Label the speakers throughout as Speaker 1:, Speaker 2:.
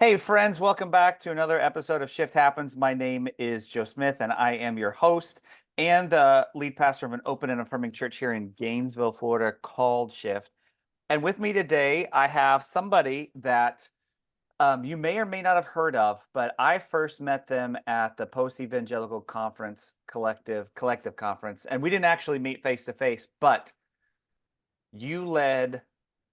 Speaker 1: Hey, friends, welcome back to another episode of Shift Happens. My name is Joe Smith, and I am your host and the lead pastor of an open and affirming church here in Gainesville, Florida called Shift. And with me today, I have somebody that you may or may not have heard of, but I first met them at the Post Evangelical Conference collective conference, and we didn't actually meet face to face, but you led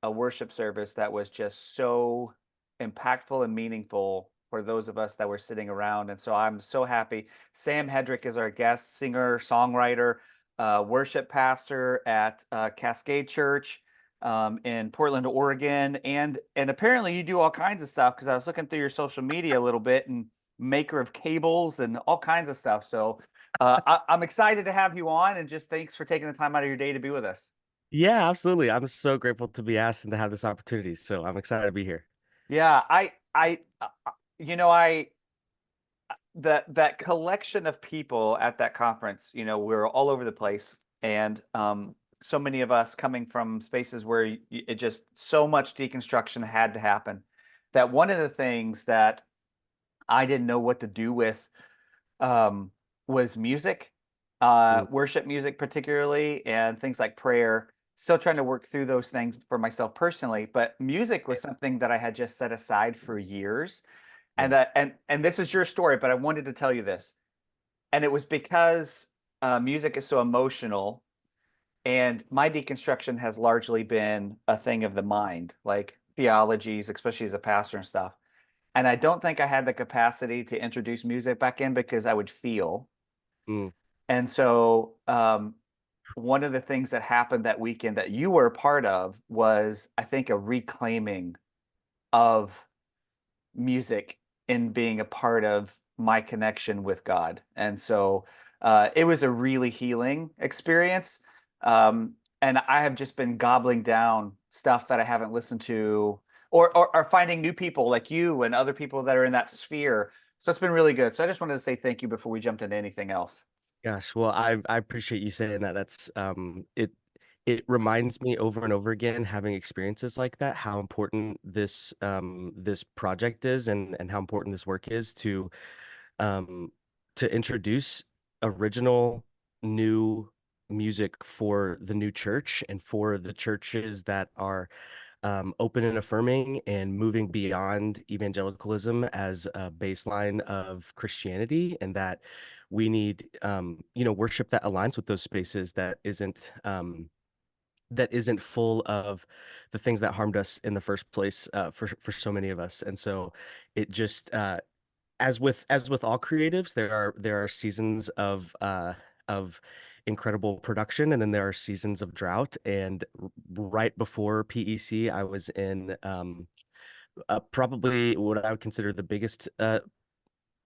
Speaker 1: a worship service that was just so impactful and meaningful for those of us that were sitting around. And so I'm so happy. Sam Hedrick is our guest, singer, songwriter, worship pastor at Cascade Church in Portland, Oregon. And apparently you do all kinds of stuff because I was looking through your social media a little bit and maker of cables and all kinds of stuff. So I'm excited to have you on, and just thanks for taking the time out of your day to be with us.
Speaker 2: Yeah, absolutely. I'm so grateful to be asked and to have this opportunity. So I'm excited to be here.
Speaker 1: Yeah, you know, I that collection of people at that conference, we were all over the place, and so many of us coming from spaces where it just so much deconstruction had to happen. That one of the things that I didn't know what to do with um, was music,
Speaker 2: Mm.
Speaker 1: worship music particularly, and things like prayer. Still trying to work through those things for myself personally, but music was something that I had just set aside for years. And
Speaker 2: Yeah.
Speaker 1: and this is your story, but I wanted to tell you this. And it was because music is so emotional, and my deconstruction has largely been a thing of the mind, like theologies, especially as a pastor and stuff. And I don't think I had the capacity to introduce music back in because I would feel.
Speaker 2: Mm.
Speaker 1: And so, one of the things that happened that weekend that you were a part of was, I think, a reclaiming of music in being a part of my connection with God. And so, it was a really healing experience. And I have just been gobbling down stuff that I haven't listened to, or finding new people like you and other people that are in that sphere. So it's been really good. So I just wanted to say thank you before we jumped into anything else.
Speaker 2: Gosh, well, I appreciate you saying that. It reminds me over and over again, having experiences like that, how important this project is, and how important this work is um to introduce original new music for the new church and for the churches that are open and affirming and moving beyond evangelicalism as a baseline of Christianity, and that we need worship that aligns with those spaces, that isn't full of the things that harmed us in the first place, for so many of us. And so it just as with all creatives, there are seasons of incredible production, and then there are seasons of drought. And right before PEC, I was in probably what I would consider the biggest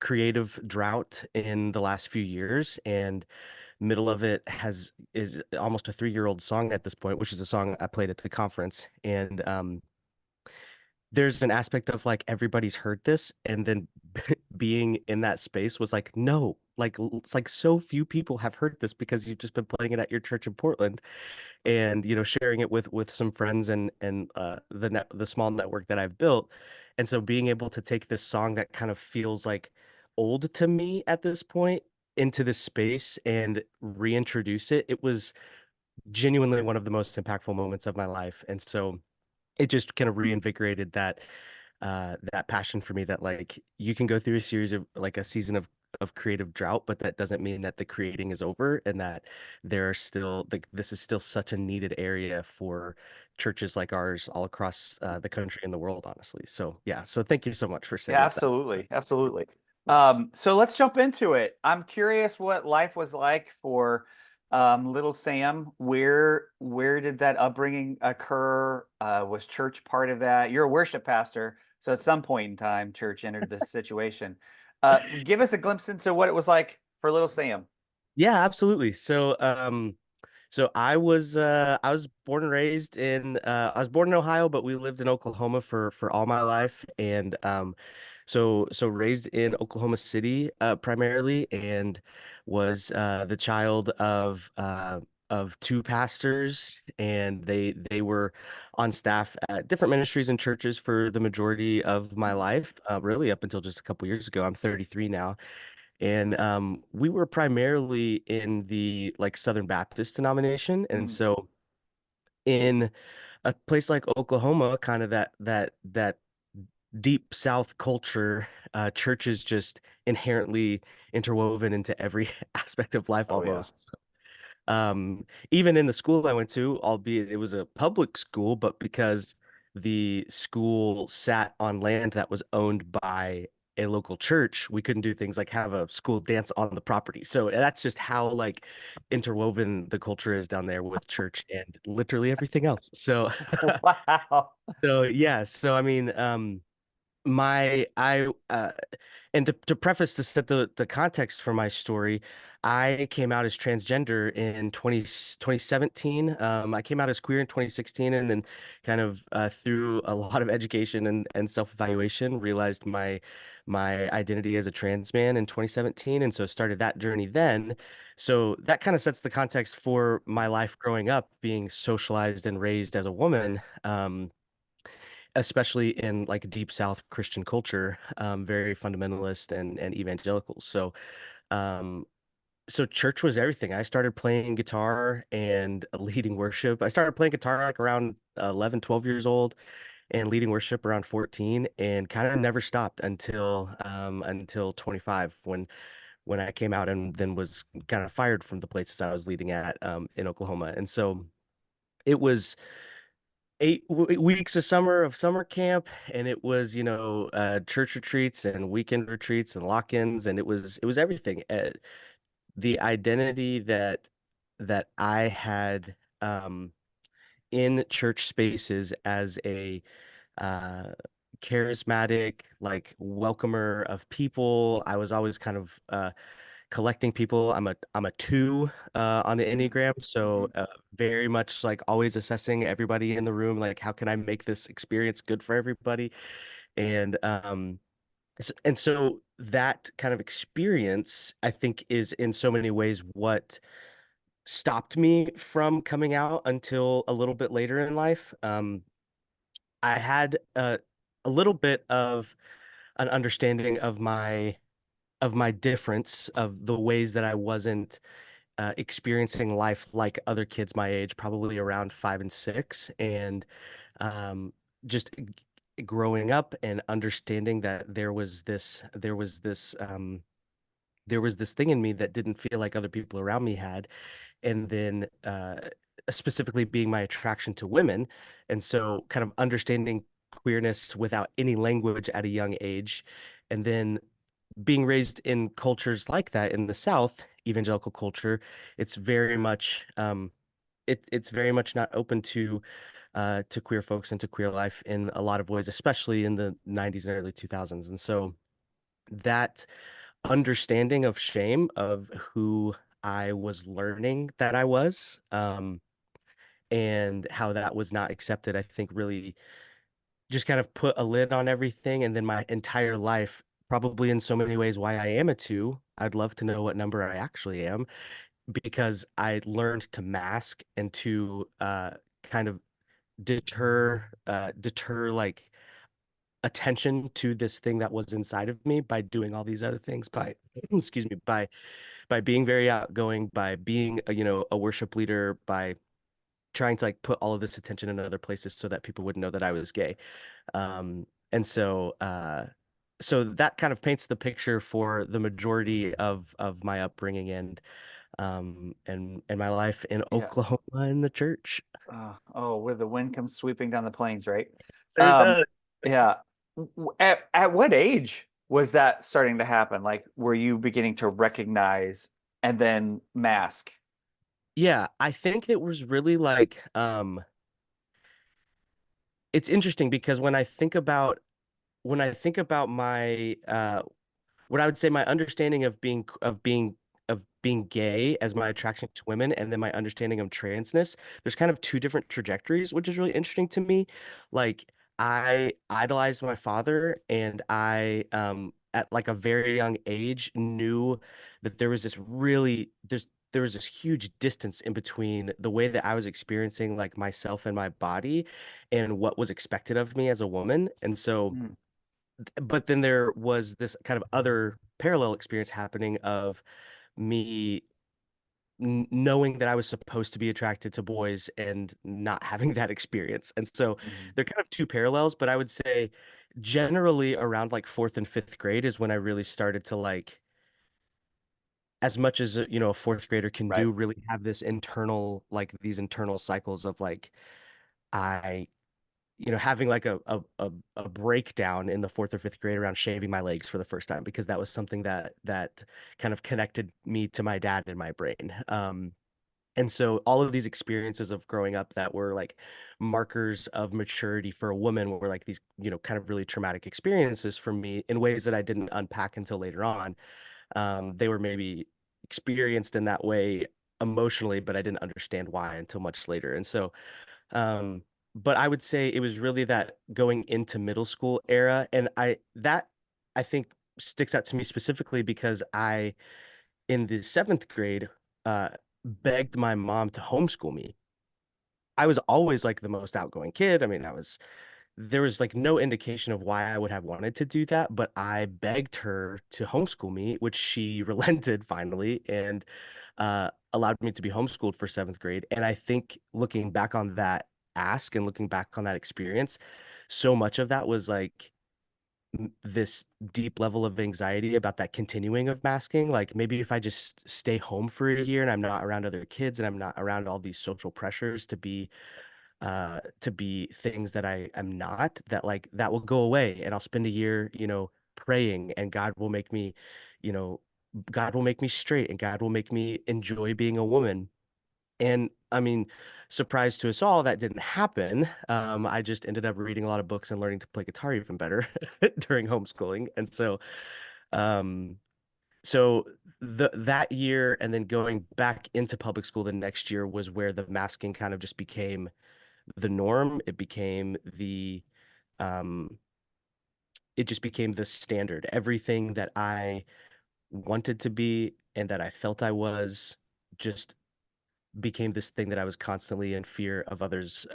Speaker 2: creative drought in the last few years. And middle of it has is almost a 3-year-old song at this point, which is a song I played at the conference. And there's an aspect of like everybody's heard this, and then being in that space was like, no, like it's like so few people have heard this because you've just been playing it at your church in Portland, and sharing it with some friends, and the small network that I've built. And so being able to take this song that kind of feels like old to me at this point into this space and reintroduce it, it was genuinely one of the most impactful moments of my life. And so it just kind of reinvigorated that passion for me, that like you can go through a series of like a season of creative drought, but that doesn't mean that the creating is over, and that there are still like this is still such a needed area for churches like ours all across the country and the world, honestly. So yeah, so thank you so much for
Speaker 1: Yeah,
Speaker 2: saying that.
Speaker 1: absolutely. Absolutely. So let's jump into it. I'm curious what life was like for little Sam. Where did that upbringing occur? Was church part of that? You're a worship pastor, so at some point in time, church entered this situation. Give us a glimpse into what it was like for little Sam.
Speaker 2: Yeah, absolutely. So I was born and raised in I was born in Ohio, but we lived in Oklahoma for all my life. And so raised in Oklahoma City primarily, and was the child of two pastors, and they were on staff at different ministries and churches for the majority of my life, really up until just a couple years ago. I'm 33 now, and we were primarily in the like Southern Baptist denomination, and
Speaker 1: Mm.
Speaker 2: so in a place like Oklahoma, kind of that deep South culture, church is just inherently interwoven into every aspect of life
Speaker 1: Oh yeah.
Speaker 2: almost. Even in the school I went to, albeit it was a public school, but because the school sat on land that was owned by a local church, we couldn't do things like have a school dance on the property. So that's just how like interwoven the culture is down there with church and literally everything else. So
Speaker 1: Wow.
Speaker 2: so yeah, so I mean, my I and to preface to set the context for my story, I came out as transgender in 2017. I came out as queer in 2016, and then kind of through a lot of education and self-evaluation, realized my identity as a trans man in 2017, and so started that journey then. So that kind of sets the context for my life growing up, being socialized and raised as a woman. Especially in like deep South Christian culture, very fundamentalist and evangelical. Um, so church was everything. I started playing guitar and leading worship. I started playing guitar like around 11, 12 years old and leading worship around 14 and kind of never stopped until 25 when I came out and then was kind of fired from the places I was leading at in Oklahoma. And so it was 8 weeks of summer camp, and it was church retreats and weekend retreats and lock-ins, and it was everything. The identity that I had in church spaces as a uh charismatic like welcomer of people. I was always kind of collecting people. I'm a two on the
Speaker 1: Mhm.
Speaker 2: Enneagram, so
Speaker 1: Mhm.
Speaker 2: very much like always assessing everybody in the room, like how can I make this experience good for everybody? And so that kind of experience, I think, is in so many ways what stopped me from coming out until a little bit later in life. I had a little bit of an understanding of my difference of the ways that I wasn't experiencing life like other kids my age, probably around 5 and 6, and um, just growing up and understanding that there was this thing in me that didn't feel like other people around me had, and then specifically being my attraction to women, and so kind of understanding queerness without any language at a young age, and then being raised in cultures like that in the South, evangelical culture, it's very much it's very much not open to queer folks and to queer life in a lot of ways, especially in the 90s and early 2000s. And so that understanding of shame of who I was learning that I was, and how that was not accepted, I think really just kind of put a lid on everything. And then my entire life, probably in so many ways, why I am a two. I'd love to know what number I actually am because I learned to mask and to kind of deter like attention to this thing that was inside of me by doing all these other things by excuse me by being very outgoing, by being a worship leader, by trying to like put all of this attention in other places so that people would know that I was gay. And so so that kind of paints the picture for the majority of my upbringing and my life in
Speaker 1: Yeah.
Speaker 2: Oklahoma in the church.
Speaker 1: Oh, where the wind comes sweeping down the plains, right?
Speaker 2: Sure
Speaker 1: Um,
Speaker 2: does.
Speaker 1: yeah. At what age was that starting to happen? Like, were you beginning to recognize and then mask?
Speaker 2: Yeah, I think it was really like it's interesting because when I think about my what I would say my understanding of being gay as my attraction to women and then my understanding of transness, there's kind of two different trajectories, which is really interesting to me. Like I idolized my father and I at like a very young age knew that there was this really there's there was this huge distance in between the way that I was experiencing like myself and my body and what was expected of me as a woman. And so,
Speaker 1: Mm,
Speaker 2: but then there was this kind of other parallel experience happening of me knowing that I was supposed to be attracted to boys and not having that experience. And so
Speaker 1: mhm.
Speaker 2: they're kind of two parallels, but I would say generally around like fourth and fifth grade is when I really started to like, as much as a fourth grader can
Speaker 1: Right.
Speaker 2: do, really have this internal, like these internal cycles of like I having like a breakdown in the fourth or fifth grade around shaving my legs for the first time because that was something that kind of connected me to my dad in my brain. And so all of these experiences of growing up that were like markers of maturity for a woman were like these, kind of really traumatic experiences for me in ways that I didn't unpack until later on. They were maybe experienced in that way emotionally, but I didn't understand why until much later. And so, um, but I would say it was really that going into middle school era, and I think sticks out to me specifically because in the seventh grade, uh, begged my mom to homeschool me. I was always like the most outgoing kid. I mean, there was like no indication of why I would have wanted to do that, but I begged her to homeschool me, which she relented finally and allowed me to be homeschooled for seventh grade. And I think looking back on that ask and looking back on that experience, so much of that was like this deep level of anxiety about that continuing of masking. Like maybe if I just stay home for a year and I'm not around other kids and I'm not around all these social pressures to be things that I am not, that like that will go away and I'll spend a year, praying and you know, God will make me straight and God will make me enjoy being a woman. And I mean, surprise to us all, that didn't happen. I just ended up reading a lot of books and learning to play guitar even better during homeschooling. And um, so that year and then going back into public school the next year was where the masking kind of just became the norm. Um, it just became the standard. Everything that I wanted to be and that I felt I was just became this thing that I was constantly in fear of others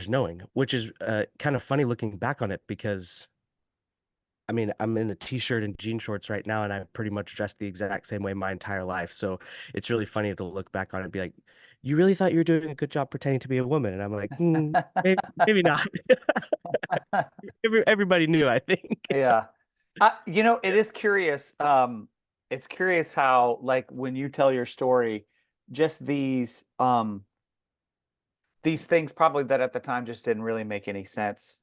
Speaker 2: knowing, which is kind of funny looking back on it because I mean, I'm in a t-shirt and jean shorts right now, and I pretty much dressed the exact same way my entire life. So it's really funny to look back on it and be like, "You really thought you were doing a good job pretending to be a woman?" And I'm like, maybe not." Everybody knew, I think.
Speaker 1: Yeah. It is curious. It's curious how, like, when you tell your story, just these things probably that at the time just didn't really make any sense.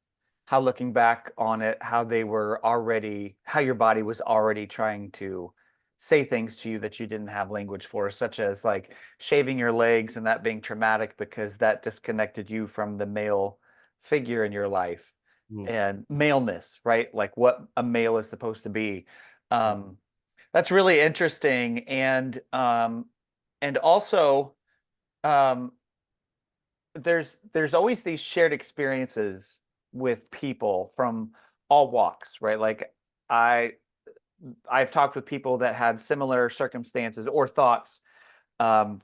Speaker 1: How looking back on it, how your body was already trying to say things to you that you didn't have language for, such as like shaving your legs and that being traumatic because that disconnected you from the male figure in your life
Speaker 2: Mm,
Speaker 1: and maleness, right? Like what a male is supposed to be.
Speaker 2: yeah.
Speaker 1: Um, that's really interesting. And also, um, there's always these shared experiences with people from all walks, right? Like I I've talked with people that had similar circumstances or thoughts, from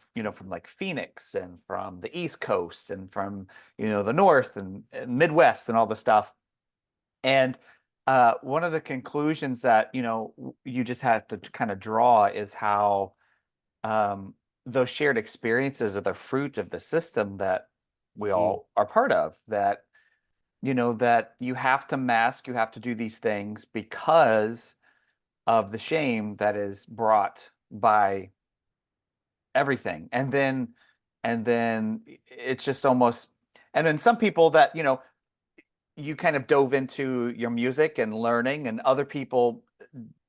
Speaker 1: like Phoenix and from the East Coast and from, the North and Midwest and all the stuff. And one of the conclusions that, you just had to kind of draw is how um, those shared experiences are the fruit of the system that we
Speaker 2: Mm,
Speaker 1: all are part of. That you have to mask, you have to do these things because of the shame that is brought by everything. And then it's just almost, and then some people that, you kind of dove into your music and learning, and other people,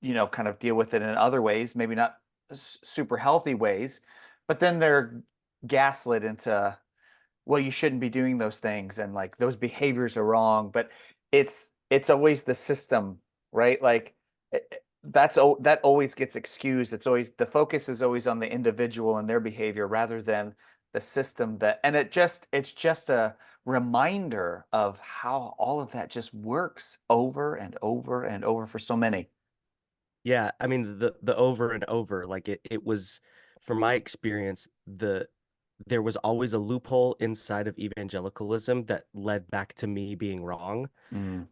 Speaker 1: kind of deal with it in other ways, maybe not super healthy ways, but then they're gaslit into, well, you shouldn't be doing those things and like those behaviors are wrong. But it's always the system, right? Like that always gets excused. It's always the focus is always on the individual and their behavior rather than the system that, and it's just a reminder of how all of that just works over and over and over for so many.
Speaker 2: Yeah, I mean the over and over, like it was, from my experience, there was always a loophole inside of evangelicalism that led back to me being wrong.
Speaker 1: Mm,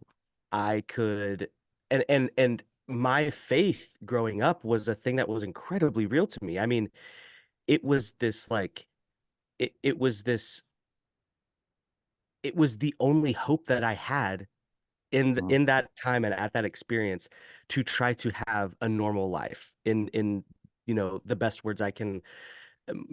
Speaker 2: I could and my faith growing up was a thing that was incredibly real to me. I mean, it was this like it was this it was the only hope that I had
Speaker 1: mm,
Speaker 2: in that time and at that experience to try to have a normal life in the best words I can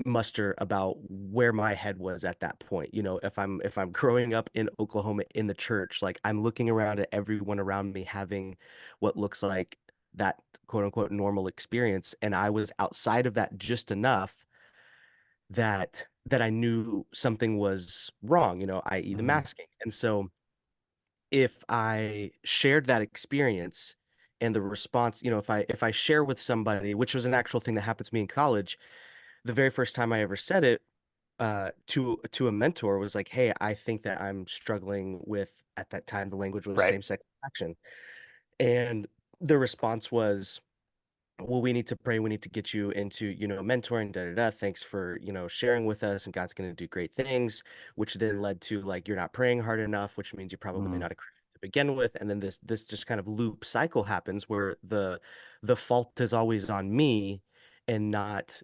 Speaker 2: muster about where my head was at that point. If I'm growing up in Oklahoma in the church, like I'm looking around at everyone around me having what looks like that quote unquote normal experience, and I was outside of that just enough that I knew something was wrong, i.e. the
Speaker 1: mm,
Speaker 2: masking. And so if I shared that experience and the response, if I share with somebody, which was an actual thing that happened to me in college, the very first time I ever said it to a mentor was like, "Hey, I think that I'm struggling with," at that time the language was
Speaker 1: right.
Speaker 2: same-sex action. And the response was, "Well, we need to pray. We need to get you into, mentoring, da da da. Thanks for, sharing with us, and God's going to do great things," which then led to like, "You're not praying hard enough, which means you're probably
Speaker 1: Mm,
Speaker 2: not a Christian to begin with." And then this just kind of loop cycle happens where the fault is always on me and not,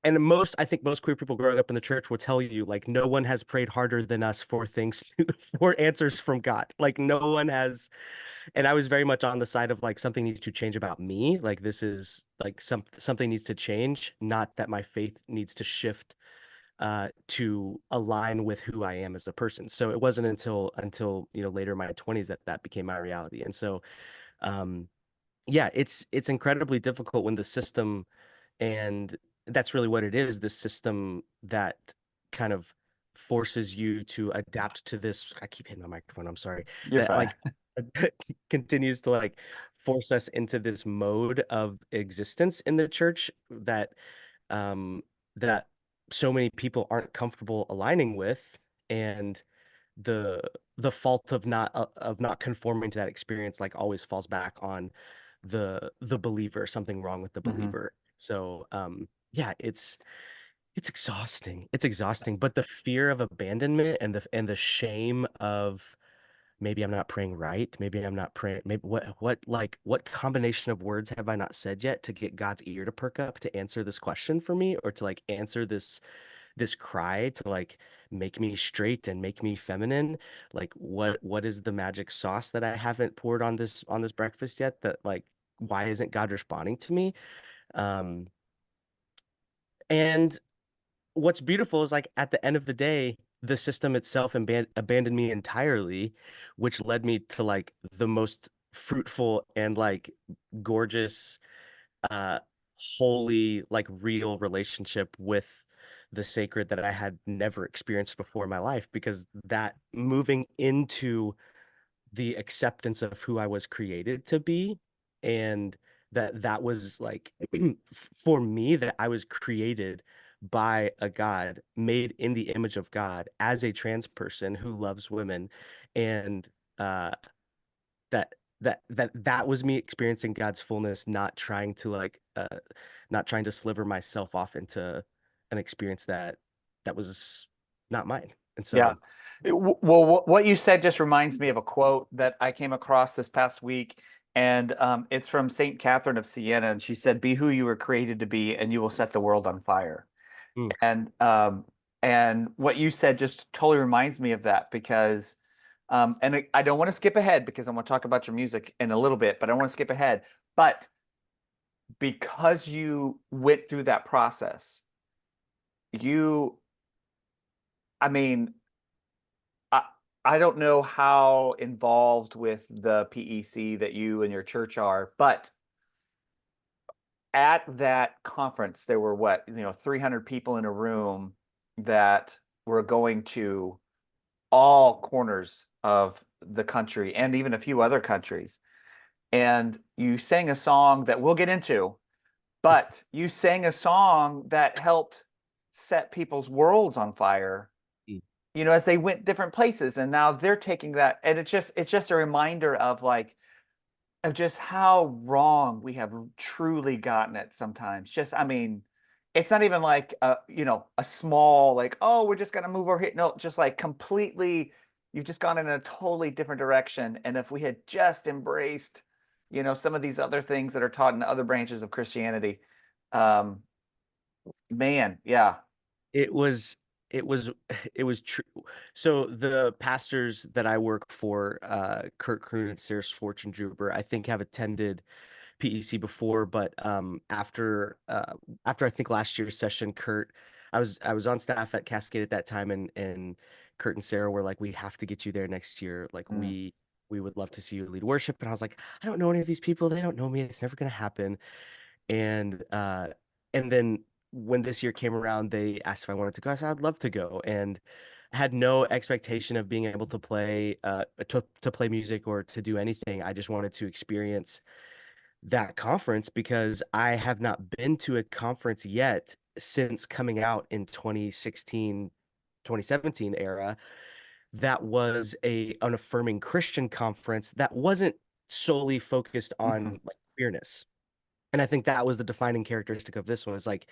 Speaker 2: and I think most queer people growing up in the church will tell you, like, no one has prayed harder than us for things, for answers from God. Like, no one has. And I was very much on the side of like something needs to change about me. Like, this is like something needs to change, not that my faith needs to shift to align with who I am as a person. So it wasn't until later in my 20s that became my reality. And so um yeah, it's incredibly difficult when the system, and that's really what it is, this system that kind of forces you to adapt to this. I keep hitting my microphone, I'm sorry.
Speaker 1: you're
Speaker 2: That
Speaker 1: fine.
Speaker 2: like continues to like force us into this mode of existence in the church um that so many people aren't comfortable aligning with. And the fault of not conforming to that experience like always falls back on the believer, something wrong with the
Speaker 1: Hmm.
Speaker 2: believer. So yeah, it's exhausting. It's exhausting, but the fear of abandonment and the shame of maybe I'm not praying right, maybe I'm not praying, maybe what combination of words have I not said yet to get God's ear to perk up to answer this question for me, or to like answer this cry to like make me straight and make me feminine. Like, what is the magic sauce that I haven't poured on this breakfast yet, that like, why isn't God responding to me? um and what's beautiful is, like, at the end of the day, the system itself abandoned me entirely, which led me to like the most fruitful and like gorgeous, uh holy, like real relationship with the sacred that I had never experienced before in my life, because that moving into the acceptance of who I was created to be, and that was like for me, that I was created by a God, made in the image of God as a trans person who loves women. And uh that that was me experiencing God's fullness, not trying to like not trying to sliver myself off into an experience that was not mine. And
Speaker 1: Yeah.
Speaker 2: so
Speaker 1: Well, what you said just reminds me of a quote that I came across this past week, and it's from Saint Catherine of Siena, and she said, "Be who you were created to be, and you will set the world on fire."
Speaker 2: mm,
Speaker 1: And what you said just totally reminds me of that because, I don't want to skip ahead because I want to talk about your music in a little bit, but I don't want to skip ahead. But because you went through that process, you, I mean, I I don't know how involved with the PEC that you and your church are, but at that conference, there were 300 people in a room that were going to all corners of the country and even a few other countries. And you sang a song that we'll get into, but you sang a song that helped set people's worlds on fire,
Speaker 2: mm,
Speaker 1: as they went different places. And now they're taking that. And it's just a reminder of like, of just how wrong we have truly gotten it sometimes. Just, I mean, it's not even like a small like, oh, we're just gonna move over here. No, just like completely, you've just gone in a totally different direction. And if we had just embraced, some of these other things that are taught in other branches of Christianity, um, man, yeah.
Speaker 2: It was it was it was true. So the pastors that I work for, Kurt Kroon and Sarah Schwarzenjuber, I think have attended PEC before, but after I think last year's session, I was on staff at Cascade at that time, and Kurt and Sarah were like, "We have to get you there next year. Like
Speaker 1: Mm,
Speaker 2: we would love to see you lead worship." And I was like, "I don't know any of these people. They don't know me. It's never gonna happen." And and then when this year came around, they asked if I wanted to go. I said I'd love to go, and had no expectation of being able to play to play music or to do anything. I just wanted to experience that conference because I have not been to a conference yet since coming out in 2016, 2017 era that was an affirming Christian conference that wasn't solely focused
Speaker 1: mhm,
Speaker 2: on like queerness. And I think that was the defining characteristic of this one is like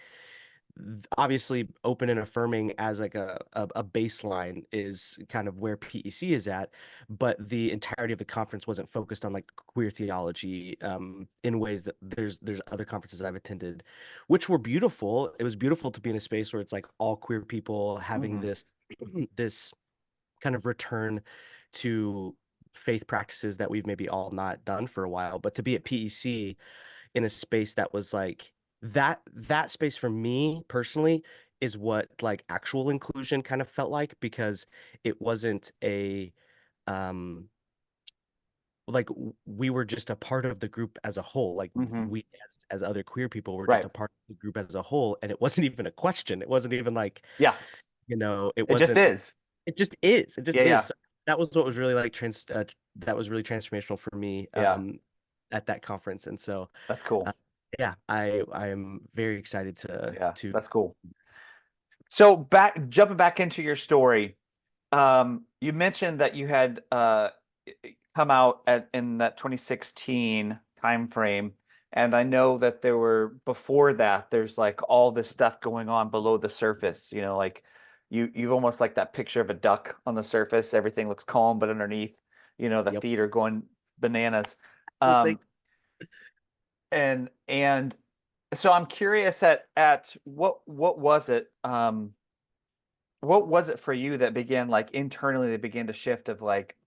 Speaker 2: obviously open and affirming as like a baseline is kind of where PEC is at, but the entirety of the conference wasn't focused on like queer theology in ways that there's other conferences I've attended, which were beautiful. It was beautiful to be in a space where it's like all queer people having
Speaker 1: mhm,
Speaker 2: this this kind of return to faith practices that we've maybe all not done for a while, but to be at PEC in a space that was like that space for me personally is what like actual inclusion kind of felt like because it wasn't a um we were just a part of the group as a whole like
Speaker 1: mhm.
Speaker 2: we as other queer people were just
Speaker 1: Right.
Speaker 2: a part of the group as a whole and it wasn't even a question, it wasn't even like
Speaker 1: Yeah.
Speaker 2: it
Speaker 1: It just
Speaker 2: wasn't,
Speaker 1: is.
Speaker 2: it just
Speaker 1: Yeah, yeah.
Speaker 2: is. That was what was really like that was really transformational for me
Speaker 1: Yeah.
Speaker 2: at that conference. And so
Speaker 1: That's
Speaker 2: uh,
Speaker 1: cool.
Speaker 2: yeah, I am very excited
Speaker 1: Yeah,
Speaker 2: to
Speaker 1: that's cool. So jumping back into your story, you mentioned that you had come out in that 2016 time frame, and I know that there were before that. There's like all this stuff going on below the surface. Like you've almost like that picture of a duck on the surface. Everything looks calm, but underneath, the
Speaker 2: yep.
Speaker 1: feet are going bananas.
Speaker 2: Well, thank
Speaker 1: Um, and so I'm curious at what was it? What was it for you that began like internally that began to shift of like,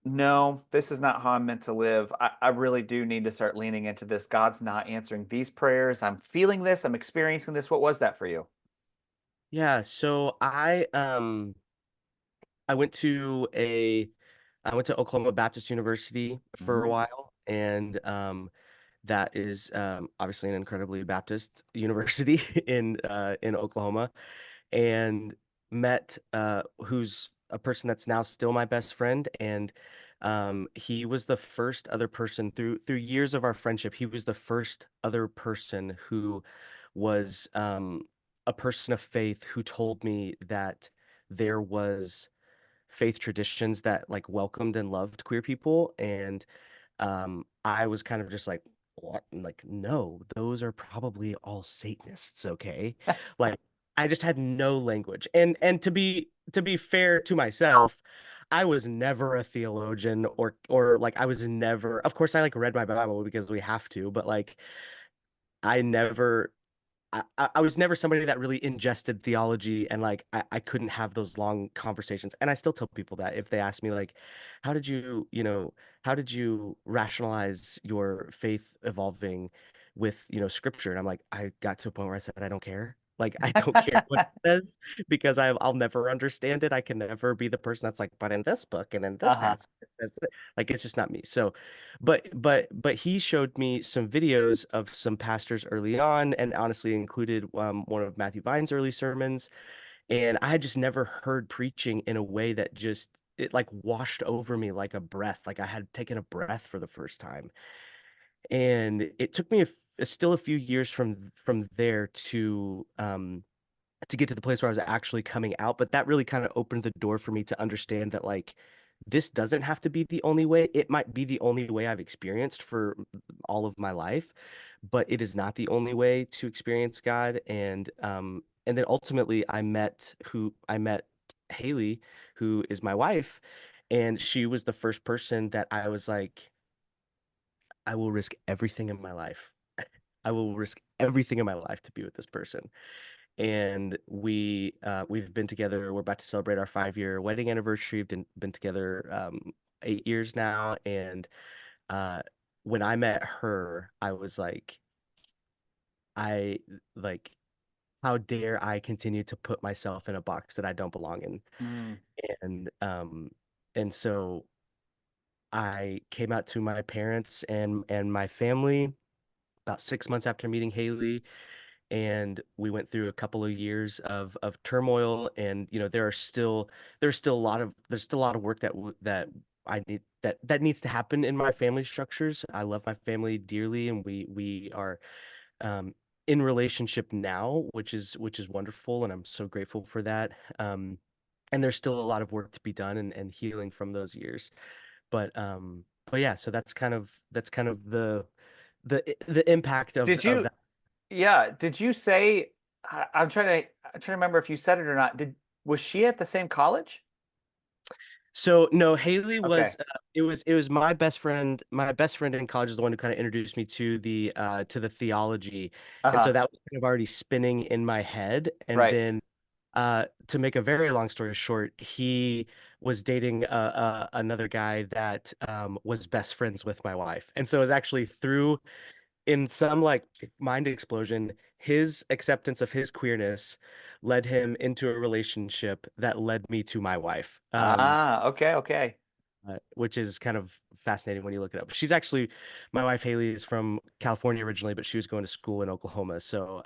Speaker 1: no, this is not how I'm meant to live. I really do need to start leaning into this. God's not answering these prayers. I'm feeling this, I'm experiencing this. What was that for you?
Speaker 2: yeah, so I went to a I went to Oklahoma Baptist University for a
Speaker 1: Hmm.
Speaker 2: while, and that is obviously an incredibly Baptist university in Oklahoma, and met who's a person that's now still my best friend, and he was the first other person through years of our friendship. He was the first other person who was a person of faith who told me that there was faith traditions that like welcomed and loved queer people, and I was kind of just like, what? Like, no, those are probably all Satanists, okay? Like, I just had no language. And to be fair to myself, I was never a theologian or like I was never, of course I like read my Bible because we have to, but like I never I was never somebody that really ingested theology and like I couldn't have those long conversations. And I still tell people that if they ask me like, how did you, how did you rationalize your faith evolving with, scripture? And I'm like, I got to a point where I said, I don't care. Like I don't care what it says because I'll never understand it. I can never be the person that's like, but in this book and in this
Speaker 1: Uh-huh.
Speaker 2: passage, it says like it's just not me. So but he showed me some videos of some pastors early on, and honestly included one of Matthew Vine's early sermons. And I had just never heard preaching in a way that just it like washed over me like a breath, like I had taken a breath for the first time. And it took me still a few years from there to get to the place where I was actually coming out, but that really kind of opened the door for me to understand that like this doesn't have to be the only way. It might be the only way I've experienced for all of my life, but it is not the only way to experience God. And then ultimately I met Haley, who is my wife, and she was the first person that I was like, I will risk everything in my life. I will risk everything in my life to be with this person. And we've been together. We're about to celebrate our 5-year wedding anniversary. We've been together 8 years now. And uh, when I met her, I was I like, how dare I continue to put myself in a box that I don't belong in?
Speaker 1: Mm,
Speaker 2: And and so I came out to my parents and my family about 6 months after meeting Haley, and we went through a couple of years of turmoil. And there's still a lot of work that I need that needs to happen in my family structures. I love my family dearly, and we are um in relationship now, which is wonderful, and I'm so grateful for that. And there's still a lot of work to be done, and healing from those years. But yeah, so that's kind of the impact
Speaker 1: did
Speaker 2: of
Speaker 1: you,
Speaker 2: that.
Speaker 1: yeah, did you say, I'm trying to remember if you said it or not. Was she at the same college?
Speaker 2: So no, Haley
Speaker 1: Okay.
Speaker 2: was it was my best friend. My best friend in college is the one who kind of introduced me to the theology. And so
Speaker 1: Uh-huh.
Speaker 2: that was kind of already spinning in my head. And
Speaker 1: Right.
Speaker 2: then to make a very long story short, he was dating another guy that was best friends with my wife. And so it was actually through, in some like mind explosion, his acceptance of his queerness led him into a relationship that led me to my wife.
Speaker 1: Ah, okay, okay.
Speaker 2: Which is kind of fascinating when you look it up. She's actually, my wife Haley is from California originally, but she was going to school in Oklahoma. So,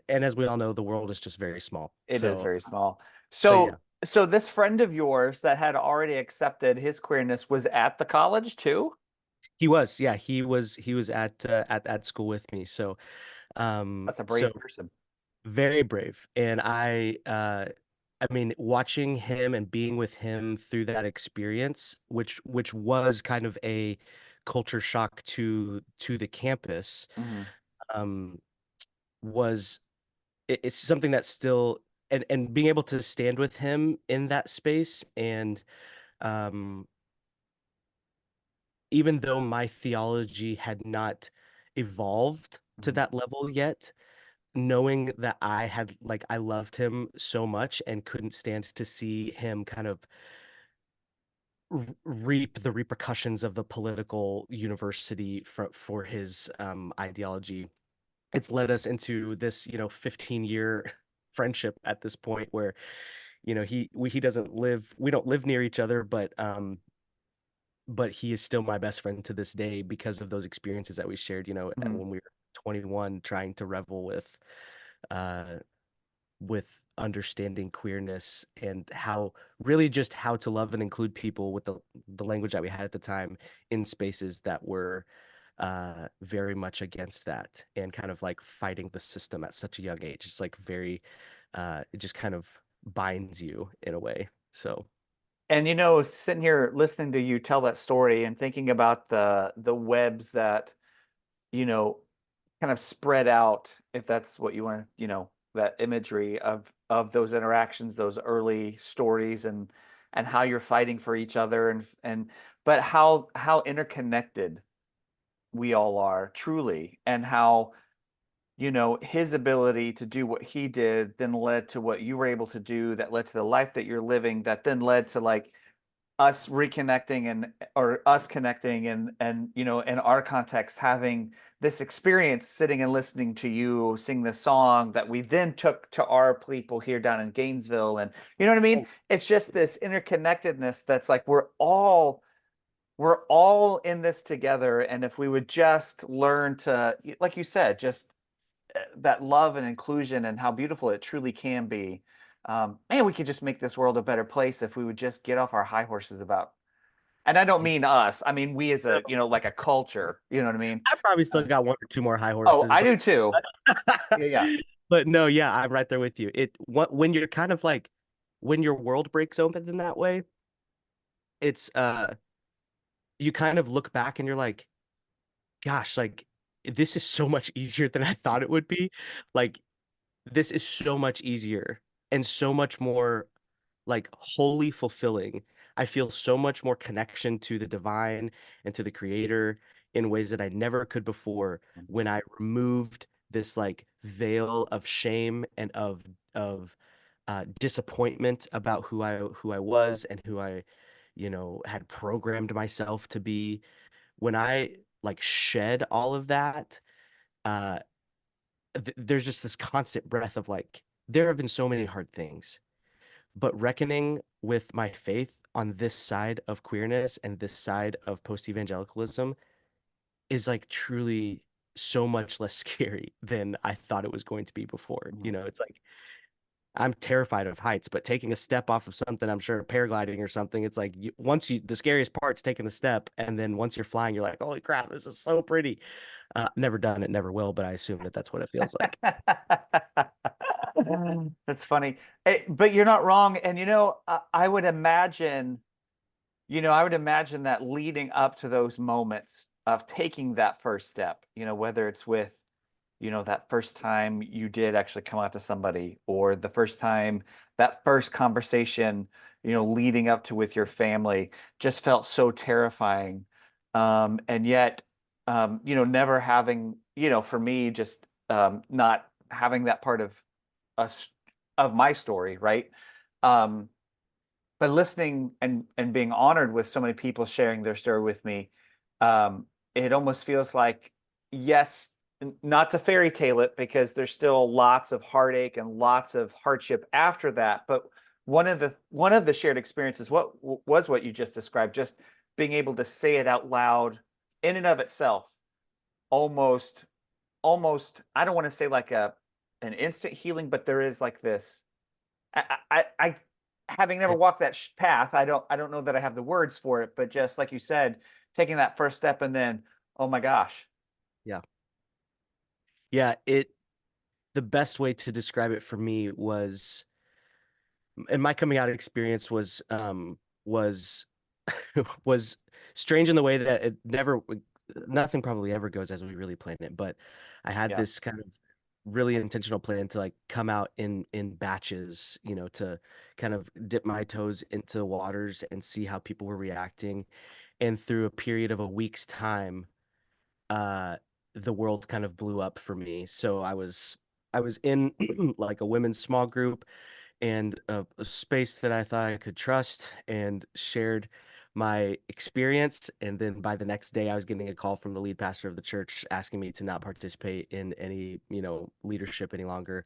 Speaker 2: and as we all know, the world is just very small.
Speaker 1: It is very small.
Speaker 2: So yeah,
Speaker 1: So this friend of yours that had already accepted his queerness was at the college too?
Speaker 2: yeah, he was at school with me. So,
Speaker 1: That's a brave
Speaker 2: so
Speaker 1: person.
Speaker 2: very brave. And I mean, watching him and being with him through that experience, which was kind of a culture shock to the campus,
Speaker 1: Hmm.
Speaker 2: um, was it's something that's still, and being able to stand with him in that space. And um, even though my theology had not evolved to
Speaker 1: Hmm.
Speaker 2: that level yet, knowing that I loved him so much and couldn't stand to see him kind of reap the repercussions of the political university for his ideology. It's led us into this 15-year friendship at this point, where he doesn't live we don't live near each other, but he is still my best friend to this day because of those experiences that we shared,
Speaker 1: Hmm.
Speaker 2: when we were 21, trying to revel uh with understanding queerness, and how to love and include people with the language that we had at the time, in spaces that were very much against that, and kind of like fighting the system at such a young age. It's like very it just kind of binds you in a way. So
Speaker 1: And sitting here listening to you tell that story and thinking about the webs that, you know, kind of spread out, if that's what you want to, that imagery of those interactions, those early stories, and how you're fighting for each other, and but how interconnected we all are truly, and how his ability to do what he did then led to what you were able to do, that led to the life that you're living, that then led to like us reconnecting, and or us connecting, and in our context having this experience sitting and listening to you sing this song that we then took to our people here down in Gainesville. And you know what I mean? It's just this interconnectedness that's like we're all in this together. And if we would just learn to, like you said, just that love and inclusion and how beautiful it truly can be. Man, we could just make this world a better place if we would just get off our high horses about. And I don't mean us. I mean we as a, like a culture. You know what I mean?
Speaker 2: I probably
Speaker 1: Uh,
Speaker 2: still got one or two more high
Speaker 1: oh,
Speaker 2: horses,
Speaker 1: I
Speaker 2: but
Speaker 1: do too. Yeah, yeah.
Speaker 2: but no, yeah, I'm right there with you. When you're kind of like, when your world breaks open in that way, it's you kind of look back and you're like, gosh, like this is so much easier than I thought it would be. Like this is so much easier and so much more like wholly fulfilling. I feel so much more connection to the divine and to the creator in ways that I never could before when I removed this like veil of shame and of disappointment about who I was and who I, had programmed myself to be. When I like shed all of that, uh, there's just this constant breath of like, there have been so many hard things, but reckoning with my faith on this side of queerness and this side of post-evangelicalism is like truly so much less scary than I thought it was going to be before.
Speaker 1: Mhm.
Speaker 2: It's like I'm terrified of heights, but taking a step off of something, I'm sure paragliding or something, it's like the scariest part's taking the step, and then once you're flying, you're like, holy crap, this is so pretty. Never done it, never will, but I assume that that's what it feels like.
Speaker 1: That's funny. But you're not wrong. And I would imagine, I would imagine that leading up to those moments of taking that first step, whether it's with, that first time you did actually come out to somebody, or the first time, that first conversation, leading up to with your family just felt so terrifying. And yet, never having, for me, just not having that part of us of my story, right? Um, but listening and being honored with so many people sharing their story with me, it almost feels like, yes, not to fairy tale it, because there's still lots of heartache and lots of hardship after that. But one of the shared experiences, was what you just described, just being able to say it out loud in and of itself, almost almost, I don't want to say like an instant healing, but there is like this. I having never
Speaker 2: It,
Speaker 1: walked that path, I don't know that I have the words for it, but just like you said, taking that first step and then, oh my gosh.
Speaker 2: yeah. Yeah, the best way to describe it for me was, and my coming out experience was was strange in the way that nothing probably ever goes as we really plan it, but I had
Speaker 1: Yeah.
Speaker 2: this kind of really intentional plan to like come out in batches, to kind of dip my toes into the waters and see how people were reacting. And through a period of a week's time, uh the world kind of blew up for me. So I was in like a women's small group and a space that I thought I could trust, and shared my experience. And then by the next day, I was getting a call from the lead pastor of the church asking me to not participate in any, leadership any longer.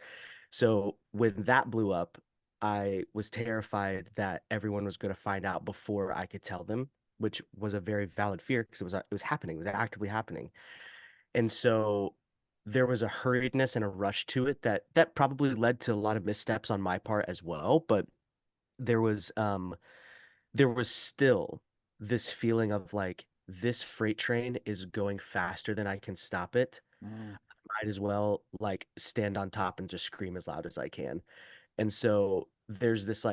Speaker 2: So when that blew up, I was terrified that everyone was going to find out before I could tell them, which was a very valid fear because it was happening, it was actively happening. And so there was a hurriedness and a rush to it that probably led to a lot of missteps on my part as well, but there was um there was still this feeling of like this freight train is going faster than I can stop it.
Speaker 1: Mm.
Speaker 2: Might as well like stand on top and just scream as loud as I can. And so there's this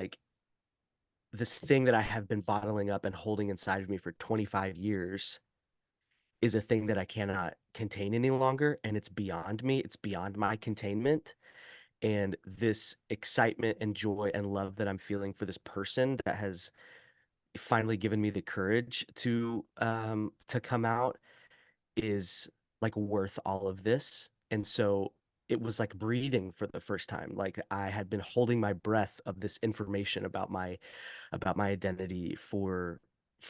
Speaker 2: thing that I have been bottling up and holding inside of me for 25 years is a thing that I cannot contain any longer, and it's beyond me. It's beyond my containment. And this excitement and joy and love that I'm feeling for this person that has finally given me the courage to come out is like worth all of this. And so it was like breathing for the first time. Like I had been holding my breath of this information about my identity for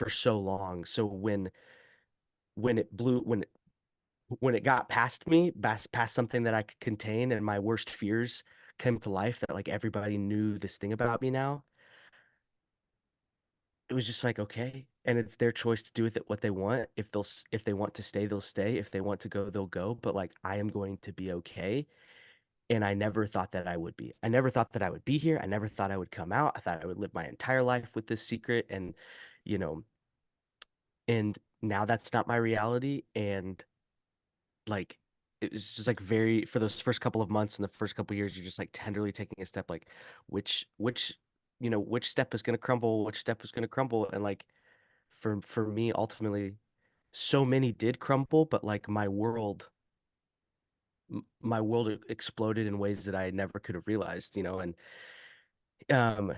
Speaker 2: so long. So when it blew when it got past me, past something that I could contain, and my worst fears came to life, that like everybody knew this thing about me now, it was just like, okay. And it's their choice to do with it what they want. If they want to stay, they'll stay. If they want to go, they'll go. But like, I am going to be okay. And I never thought that I would be. I never thought that I would be here. I never thought I would come out. I thought I would live my entire life with this secret. You know, and now that's not my reality. And like it was just like very, for those first couple of months and the first couple of years, you're just like tenderly taking a step, like which step is going to crumble, which step is going to crumble. And like for me, ultimately, so many did crumble, but like my world exploded in ways that I never could have realized, and um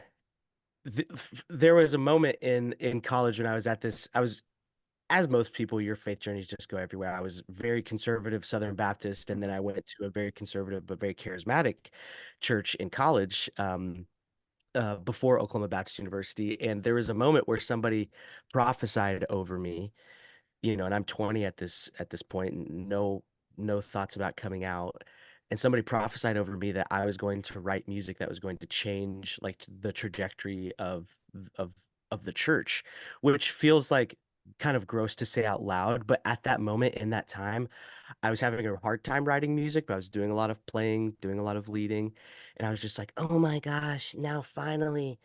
Speaker 2: there was a moment in college when I was, as most people, your faith journeys just go everywhere. I was very conservative Southern Baptist, and then
Speaker 1: Mhm.
Speaker 2: I went to a very conservative but very charismatic church in college, before Oklahoma Baptist University. And there was a moment where somebody prophesied over me, and I'm 20 at this point, and no thoughts about coming out. And somebody prophesied over me that I was going to write music that was going to change like the trajectory of of the church, which feels like kind of gross to say out loud, but at that moment in that time, I was having a hard time writing music, but I was doing a lot of playing, doing a lot of leading, and I was just like, "Oh my gosh, now finally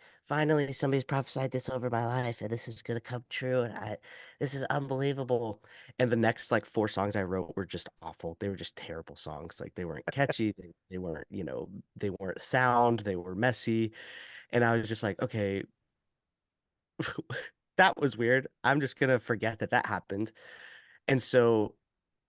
Speaker 2: somebody's prophesied this over my life and this is gonna come true and this is unbelievable." And the next like four songs I wrote were just awful. They were just terrible songs. Like they weren't catchy, they weren't, they weren't sound, they were messy, and I was just like, "Okay, that was weird. I'm just gonna forget that that happened." And so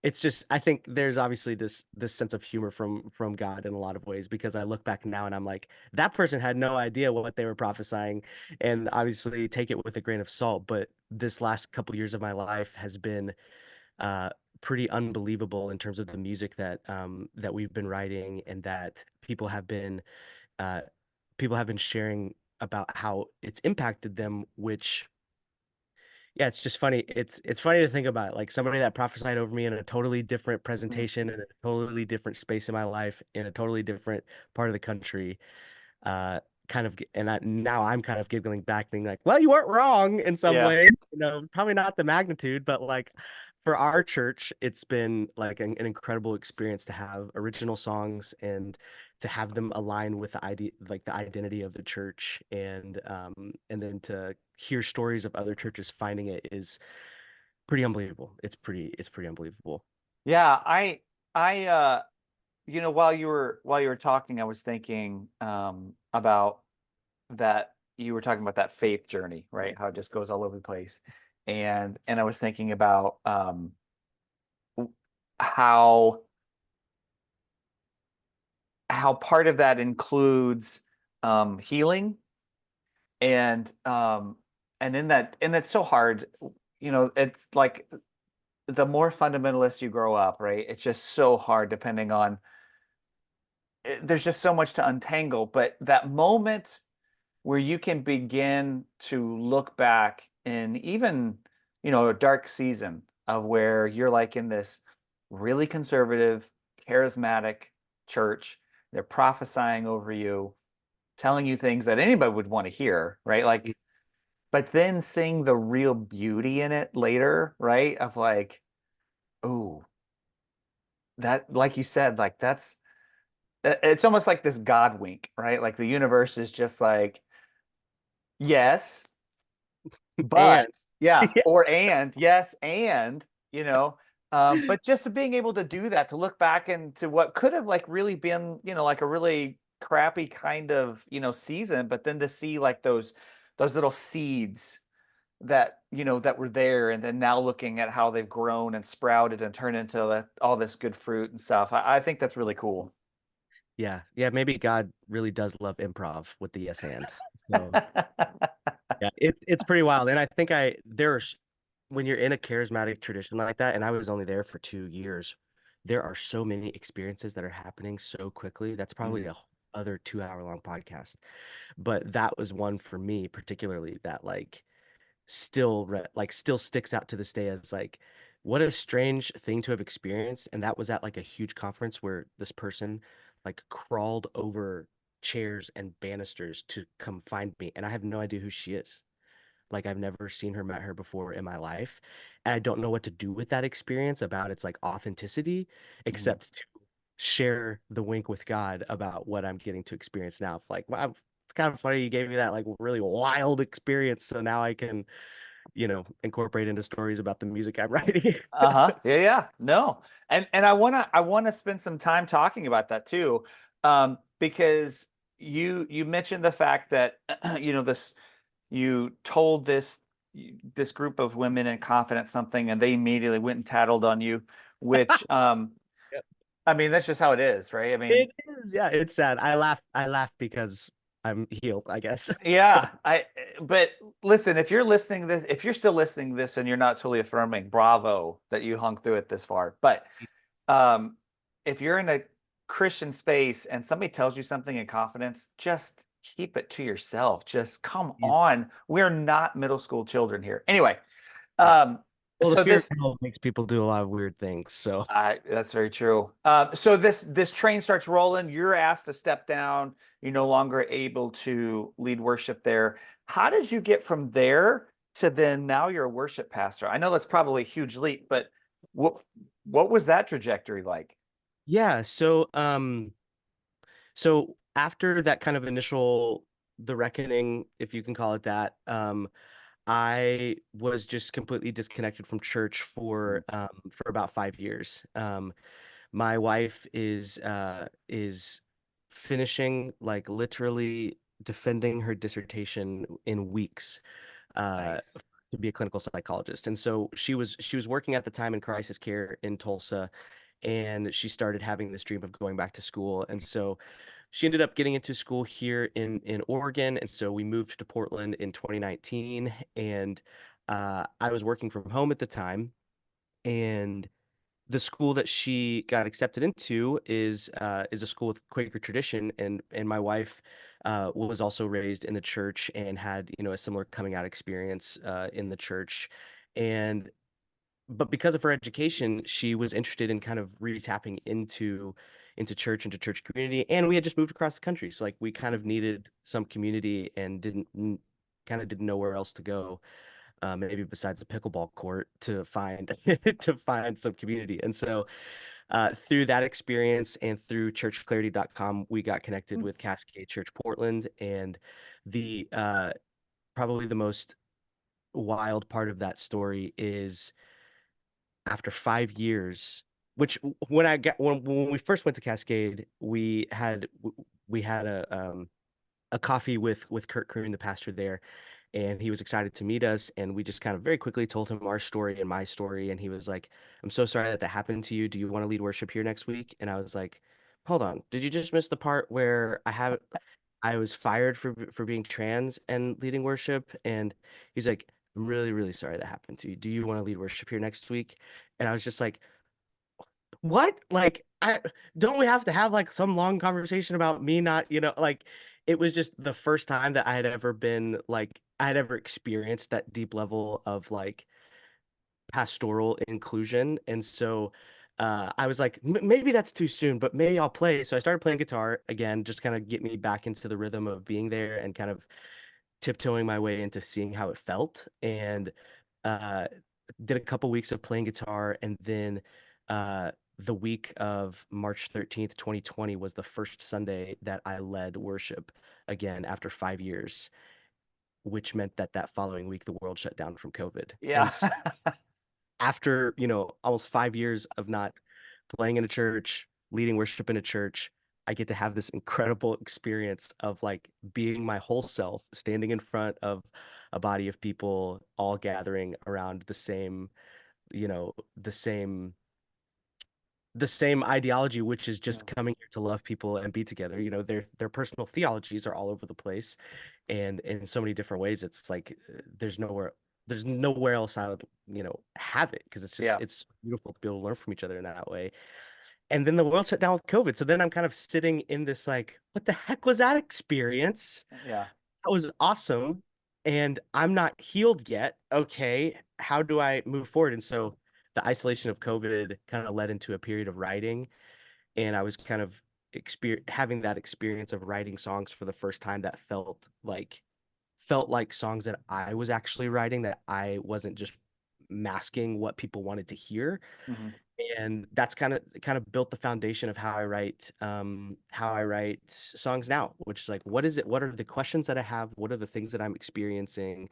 Speaker 2: it's just I think there's obviously this sense of humor from God in a lot of ways, because I look back now and I'm like, that person had no idea what they were prophesying, and obviously take it with a grain of salt. But this last couple years of my life has been uh pretty unbelievable in terms of the music that we've been writing, and that uh people have been sharing about how it's impacted them, which, yeah, it's just funny. It's funny to think about, like, somebody that prophesied over me in a totally different
Speaker 1: Mhm.
Speaker 2: presentation, in a totally different space in my life, in a totally different part of the country, uh, now I'm kind of giggling back, being like, "Well, you weren't wrong in some
Speaker 1: Yeah.
Speaker 2: ways, probably not the magnitude, but like for our church, it's been like an incredible experience to have original songs and to have them align with the idea, like the identity of the church, and then to hear stories of other churches finding it is pretty unbelievable. It's pretty unbelievable."
Speaker 1: Yeah, I while you were talking, I was thinking about that you were talking about that faith journey, right? How it just goes all over the place. And I was thinking about w- how how part of that includes healing and and that's so hard. It's like the more fundamentalist you grow up, right? It's just so hard depending on there's just so much to untangle, but that moment where you can begin to look back in even, a dark season of where you're like in this really conservative, charismatic church. They're prophesying over you, telling you things that anybody would want to hear, right? Like, but then seeing the real beauty in it later, right? Of like, oh, that, like you said, like it's almost like this God wink, right? Like the universe is just like, yes, but
Speaker 2: And
Speaker 1: yeah, or and yes, and but just being able to do that, to look back into what could have like really been, like a really crappy kind of, season, but then to see like those little seeds that, that were there, and then now looking at how they've grown and sprouted and turned into all this good fruit and stuff. I think that's really cool.
Speaker 2: yeah, maybe God really does love improv with the yes and. So yeah, it's pretty wild. And I think when you're in a charismatic tradition like that, and I was only there for 2 years, there are so many experiences that are happening so quickly. That's probably
Speaker 1: Mm.
Speaker 2: a whole other 2 hour long podcast. But that was one for me particularly that like still sticks out to this day as like what a strange thing to have experienced. And that was at like a huge conference where this person like crawled over chairs and banisters to come find me, and I have no idea who she is. Like I've never seen her, met her before in my life. And I don't know what to do with that experience about its like authenticity,
Speaker 1: Mhm.
Speaker 2: except to share the wink with God about what I'm getting to experience now. Like, wow, it's kind of funny you gave me that like really wild experience. So now I can, incorporate into stories about the music I'm writing.
Speaker 1: Uh-huh. Yeah, yeah. No. And I wanna spend some time talking about that too. Because you mentioned the fact that this you told this this group of women in confidence something, and they immediately went and tattled on you, which
Speaker 2: Yep.
Speaker 1: I mean, that's just how it is, right? I mean,
Speaker 2: It is, yeah, it's sad. I laugh because I'm healed, I guess.
Speaker 1: yeah, but listen, if you're still listening to this and you're not totally affirming, bravo that you hung through it this far. But um, if you're in a Christian space and somebody tells you something in confidence, just keep it to yourself. Just come
Speaker 2: Yeah.
Speaker 1: on. We're not middle school children here. Anyway,
Speaker 2: Yeah.
Speaker 1: um,
Speaker 2: Well, the
Speaker 1: so
Speaker 2: fear of
Speaker 1: this
Speaker 2: God makes people do a lot of weird things. So
Speaker 1: that's very true. So this train starts rolling. You're asked to step down. You're no longer able to lead worship there. How did you get from there to then now you're a worship pastor? I know that's probably a huge leap, but what was that trajectory like?
Speaker 2: yeah, so after that kind of initial the reckoning, if you can call it that, I was just completely disconnected from church for about 5 years. My wife is finishing, like, literally defending her dissertation in weeks,
Speaker 1: Nice.
Speaker 2: to be a clinical psychologist. And so she was working at the time in crisis care in Tulsa, and she started having this dream of going back to school. And so she ended up getting into school here in Oregon, and so we moved to Portland in 2019. And I was working from home at the time, and the school that she got accepted into is a school with Quaker tradition, and my wife was also raised in the church and had, a similar coming out experience in the church. And but because of her education, she was interested in kind of re-tapping into church, into church community, and we had just moved across the country, so like we kind of needed some community and kind of didn't know where else to go, maybe besides the pickleball court to find to find some community. And so through that experience and through churchclarity.com, we got connected with Cascade Church Portland. And the probably the most wild part of that story is after 5 years, which when we first went to Cascade, we had a coffee with Kurt Curran, the pastor there, and he was excited to meet us. And we just kind of very quickly told him our story and my story, and he was like, "I'm so sorry that that happened to you. Do you want to lead worship here next week?" And I was like, "Hold on, did you just miss the part where I was fired for being trans and leading worship?" And he's like, "I'm really, really sorry that happened to you. Do you want to lead worship here next week?" And I was just like, "What? Like, I don't we have to have like some long conversation about me not, like, it was just the first time that I had ever experienced that deep level of like pastoral inclusion. And so I was like, Maybe that's too soon, but maybe I'll play." So I started playing guitar again, just kind of get me back into the rhythm of being there and kind of tiptoeing my way into seeing how it felt. And uh, did a couple weeks of playing guitar. And then uh, the week of March 13th, 2020 was the first Sunday that I led worship again after 5 years, which meant that that following week the world shut down from COVID. And
Speaker 1: Yeah.
Speaker 2: so after, almost 5 years of not playing in a church, leading worship in a church, I get to have this incredible experience of like being my whole self, standing in front of a body of people all gathering around you know, the same the same ideology, which is
Speaker 1: Yeah.
Speaker 2: just coming here to love people and be together. Their personal theologies are all over the place, and in so many different ways. It's like there's nowhere else I would, have it, because
Speaker 1: Yeah.
Speaker 2: it's beautiful to be able to learn from each other in that way. And then the world shut down with COVID. So then I'm kind of sitting in this like, what the heck was that experience?
Speaker 1: Yeah.
Speaker 2: That was awesome. And I'm not healed yet. Okay, how do I move forward? And so the isolation of COVID kind of led into a period of writing. And I was kind of having that experience of writing songs for the first time that felt like songs that I was actually writing, that I wasn't just masking what people wanted to hear.
Speaker 1: Hmm.
Speaker 2: And that's kind of built the foundation of how I write songs now, which is like, what are the questions that I have, what are the things that I'm experiencing,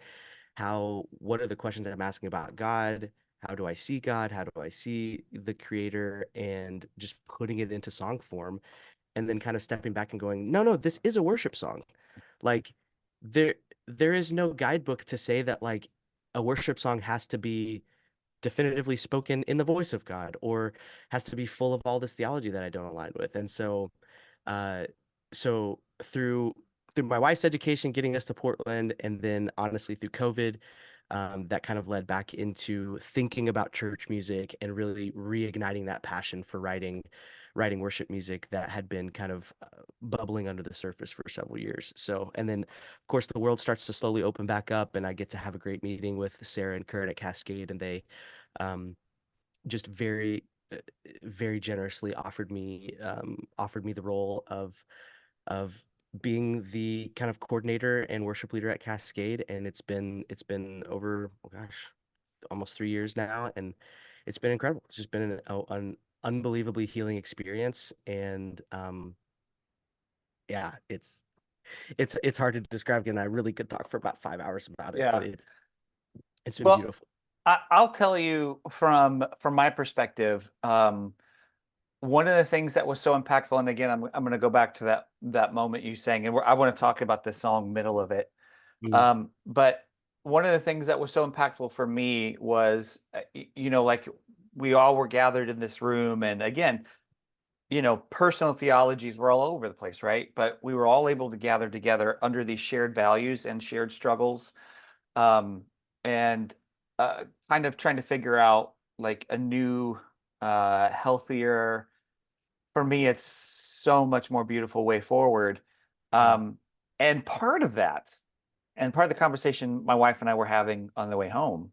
Speaker 2: what are the questions that I'm asking about God, how do I see God, how do I see the creator, and just putting it into song form. And then kind of stepping back and going, no, no, this is a worship song. Like, there there is no guidebook to say that, like, a worship song has to be definitively spoken in the voice of God, or has to be full of all this theology that I don't align with. And so, uh, so through my wife's education, getting us to Portland, and then honestly through COVID, that kind of led back into thinking about church music and really reigniting that passion for writing worship music that had been kind of bubbling under the surface for several years. So, and then of course the world starts to slowly open back up, and I get to have a great meeting with Sarah and Kurt at Cascade, and they um, just uh, very generously offered me the role of being the kind of coordinator and worship leader at Cascade, and it's been over, oh gosh, almost 3 years now, and it's been incredible. It's just been an unbelievably healing experience, and yeah, it's hard to describe. Again, I really could talk for about 5 hours about it, but
Speaker 1: Yeah.
Speaker 2: it's been
Speaker 1: Well,
Speaker 2: beautiful.
Speaker 1: I'll tell you from my perspective, one of the things that was so impactful, and again, I'm going to go back to that moment you sang, and I want to talk about the song middle of it.
Speaker 2: Mm,
Speaker 1: But one of the things that was so impactful for me was, like we all were gathered in this room, and again, personal theologies were all over the place, right? But we were all able to gather together under these shared values and shared struggles, um, and kind of trying to figure out like a new, healthier, for me, it's so much more beautiful way forward.
Speaker 2: mm,
Speaker 1: Um, and part of that, and part of the conversation my wife and I were having on the way home,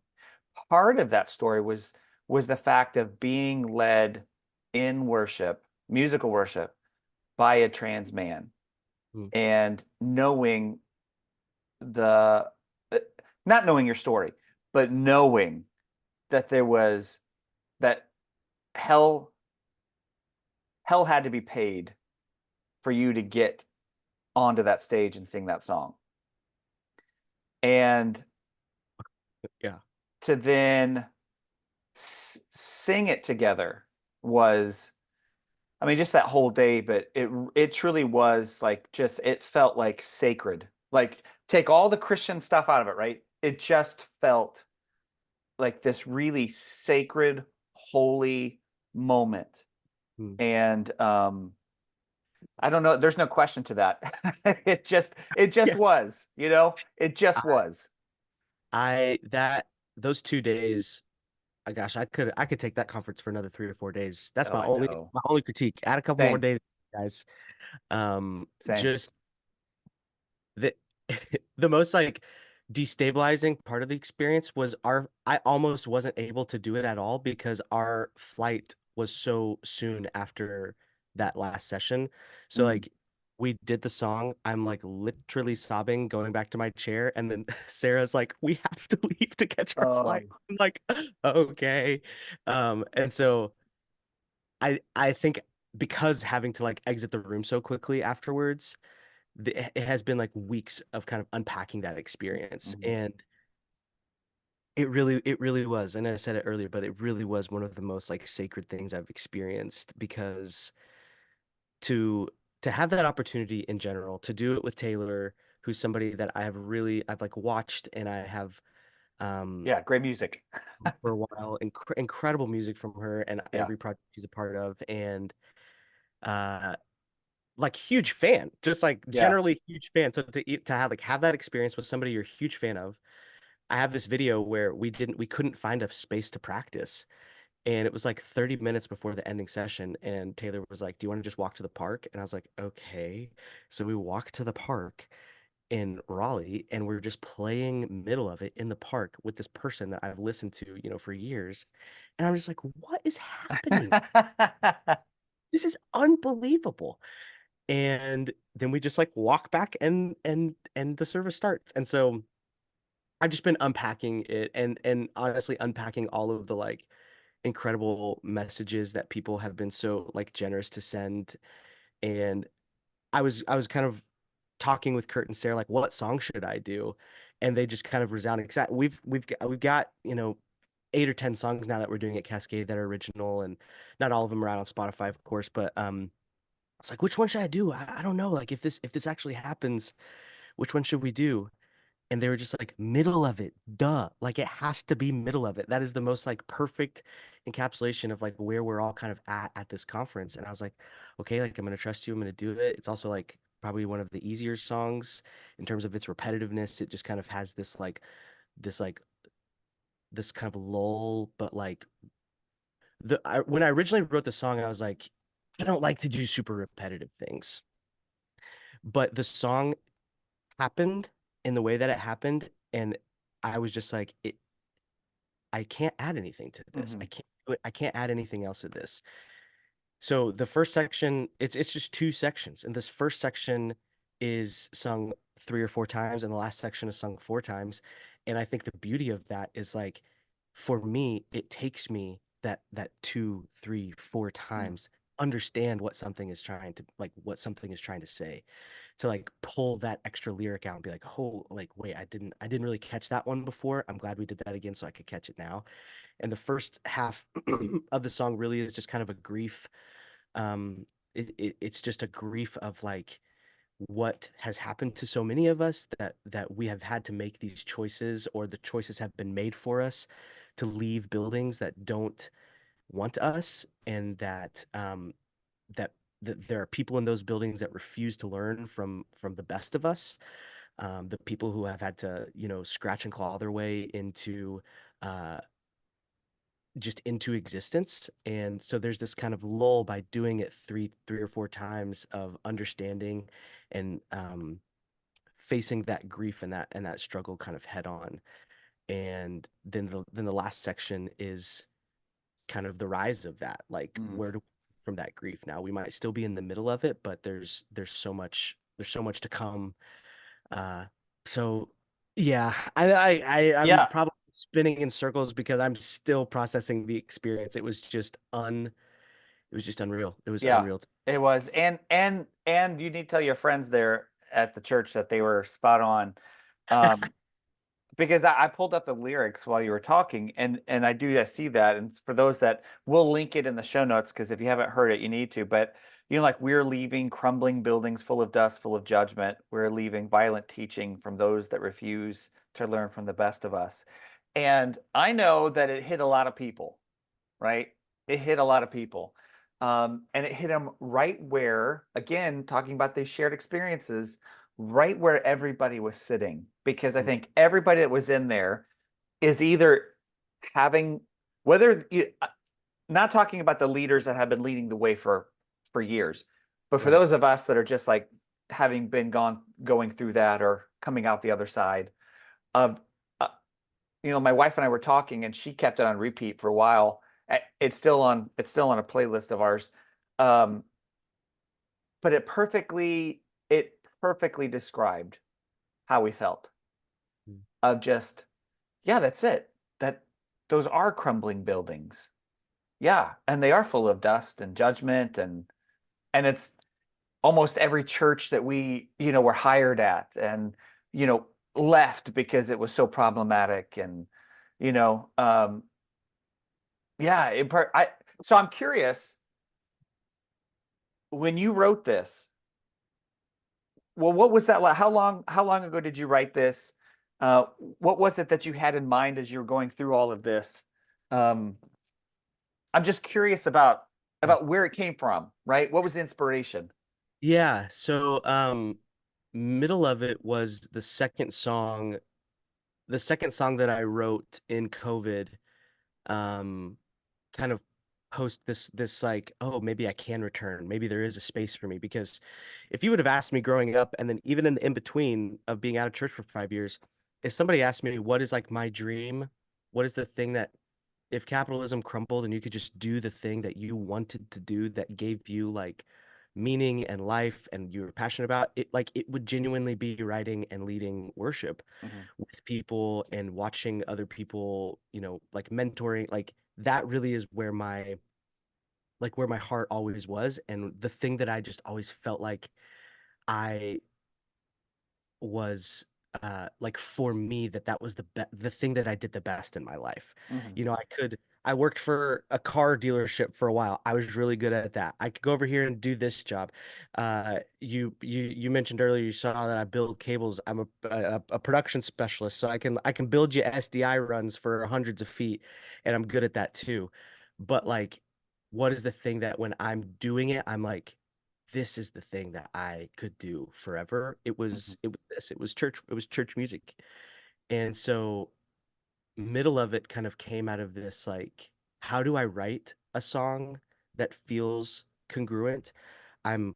Speaker 1: part of that story was the fact of being led in worship, musical worship, by a trans man,
Speaker 2: mm.
Speaker 1: and knowing the uh, not knowing your story, but knowing that there was that hell hell had to be paid for you to get onto that stage and sing that song. And
Speaker 2: Yeah.
Speaker 1: to then sing it together was, I mean, just that whole day, but it truly was like, just it felt like sacred. Like, take all the Christian stuff out of it, right? It just felt like this really sacred, holy moment.
Speaker 2: Mm.
Speaker 1: And I don't know, there's no question to that. It just
Speaker 2: Yeah.
Speaker 1: was, it just was.
Speaker 2: I that those 2 days, gosh, I could take that conference for another 3 or 4 days. That's
Speaker 1: Oh,
Speaker 2: my
Speaker 1: I
Speaker 2: only
Speaker 1: know.
Speaker 2: my only critique. Add a couple more
Speaker 1: Same,
Speaker 2: days, guys.
Speaker 1: same.
Speaker 2: Just the the most like destabilizing part of the experience was I almost wasn't able to do it at all because our flight was so soon after that last session. So
Speaker 1: Mm.
Speaker 2: like we did the song, I'm like literally sobbing, going back to my chair, and then Sarah's like, "We have to leave to catch our flight."
Speaker 1: Oh,
Speaker 2: I'm like, "Okay." And so I think because having to like exit the room so quickly afterwards, it has been like weeks of kind of unpacking that experience,
Speaker 1: mhm.
Speaker 2: and it really was. And I said it earlier, but it really was one of the most like sacred things I've experienced, because to to have that opportunity in general, to do it with Taylor, who's somebody that I've like watched, and I have um
Speaker 1: Yeah, great music.
Speaker 2: for a while, incredible music from her and
Speaker 1: Yeah,
Speaker 2: every project she's a part of, and uh like huge fan, just like
Speaker 1: yeah.
Speaker 2: generally huge fan. So to have that experience with somebody you're a huge fan of. I have this video where we couldn't find a space to practice. And it was like 30 minutes before the ending session. And Taylor was like, "Do you want to just walk to the park?" And I was like, "Okay." So we walked to the park in Raleigh, and we're just playing middle of it in the park with this person that I've listened to, for years. And I'm just like, what is happening? This is unbelievable. And then we just like walk back, and the service starts. And so I've just been unpacking it, and honestly unpacking all of the like incredible messages that people have been so like generous to send. And I was kind of talking with Kurt and Sarah, like, what song should I do? And they just kind of resounding. Cause we've got 8 or 10 songs now that we're doing at Cascade that are original, and not all of them are out on Spotify, of course. But it's like, which one should I do? I don't know. Like, if this actually happens, which one should we do? And they were just like, middle of it, duh. Like it has to be middle of it. That is the most like perfect encapsulation of like where we're all kind of at this conference. And I was like, okay, like I'm gonna trust you, I'm gonna do it. It's also like probably one of the easier songs in terms of its repetitiveness. It just kind of has this like this kind of lull, but like when I originally wrote the song, I was like, I don't like to do super repetitive things. But the song happened in the way that it happened, and I was just like, I can't add anything to this.
Speaker 1: Hmm.
Speaker 2: I can't add anything else to this. So the first section, it's just two sections, and this first section is sung 3 or 4 times, and the last section is sung 4 times. And I think the beauty of that is like, for me, it takes me that 2, 3, 4 times understand what something is trying to say, to like pull that extra lyric out and be like, oh, like wait, I didn't really catch that one before. I'm glad we did that again so I could catch it now. And the first half of the song really is just kind of a grief. It's just a grief of like what has happened to so many of us, that we have had to make these choices, or the choices have been made for us to leave buildings that don't want us, and that that there are people in those buildings that refuse to learn from the best of us, the people who have had to, scratch and claw their way into uh, just into existence. And so there's this kind of lull by doing it three or 4 times of understanding and facing that grief and that struggle kind of head on. And then the last section is kind of the rise of that. Like,
Speaker 1: Mm.
Speaker 2: where do from that grief now? We might still be in the middle of it, but there's so much to come. Uh, so yeah, I'm
Speaker 1: Yeah,
Speaker 2: probably spinning in circles because I'm still processing the experience. It was just unreal. It was
Speaker 1: yeah,
Speaker 2: unreal.
Speaker 1: it was. And you need to tell your friends there at the church that they were spot on. Um, because I pulled up the lyrics while you were talking, and I do see that. And for those that, we'll link it in the show notes, because if you haven't heard it, you need to. But like, we're leaving crumbling buildings full of dust, full of judgment. We're leaving violent teaching from those that refuse to learn from the best of us. And I know that it hit a lot of people, right? It hit a lot of people. And it hit them right where, again, talking about these shared experiences, right where everybody was sitting. Because I
Speaker 2: Mm,
Speaker 1: think everybody that was in there is either having, whether you, not talking about the leaders that have been leading the way for years, but for
Speaker 2: right.
Speaker 1: those of us that are just like having been going through that or coming out the other side of, uh, my wife and I were talking, and she kept it on repeat for a while. It's still on a playlist of ours. Um, but it perfectly described how we felt,
Speaker 2: Mm,
Speaker 1: of just, yeah, that's it. That those are crumbling buildings. Yeah, and they are full of dust and judgment, and it's almost every church that we, were hired at, and, left because it was so problematic. And, you know, um, yeah, so I'm curious, when you wrote this, well, what was that like? How long ago did you write this? What was it that you had in mind as you were going through all of this? Um, I'm just curious about
Speaker 2: mm.
Speaker 1: where it came from, right? What was the inspiration?
Speaker 2: Yeah, so middle of it was the second song that I wrote in COVID, um kind of post this like, oh, maybe I can return, maybe there is a space for me. Because if you would have asked me growing up, and then even in the in between of being out of church for 5 years, if somebody asked me what is like my dream, what is the thing that, if capitalism crumbled and you could just do the thing that you wanted to do, that gave you like meaning and life and you were passionate about it, like it would genuinely be writing and leading worship
Speaker 1: Mhm.
Speaker 2: with people and watching other people, like mentoring. Like that really is where my heart always was, and the thing that I just always felt like I was like for me that was the thing that I did the best in my life.
Speaker 1: Mhm.
Speaker 2: You know, I worked for a car dealership for a while. I was really good at that. I could go over here and do this job. You mentioned earlier you saw that I build cables. I'm a production specialist, so I can build you SDI runs for hundreds of feet, and I'm good at that too. But like, what is the thing that when I'm doing it, I'm like, this is the thing that I could do forever.
Speaker 1: Mhm.
Speaker 2: It was church music. And so middle of it kind of came out of this like, how do I write a song that feels congruent? I'm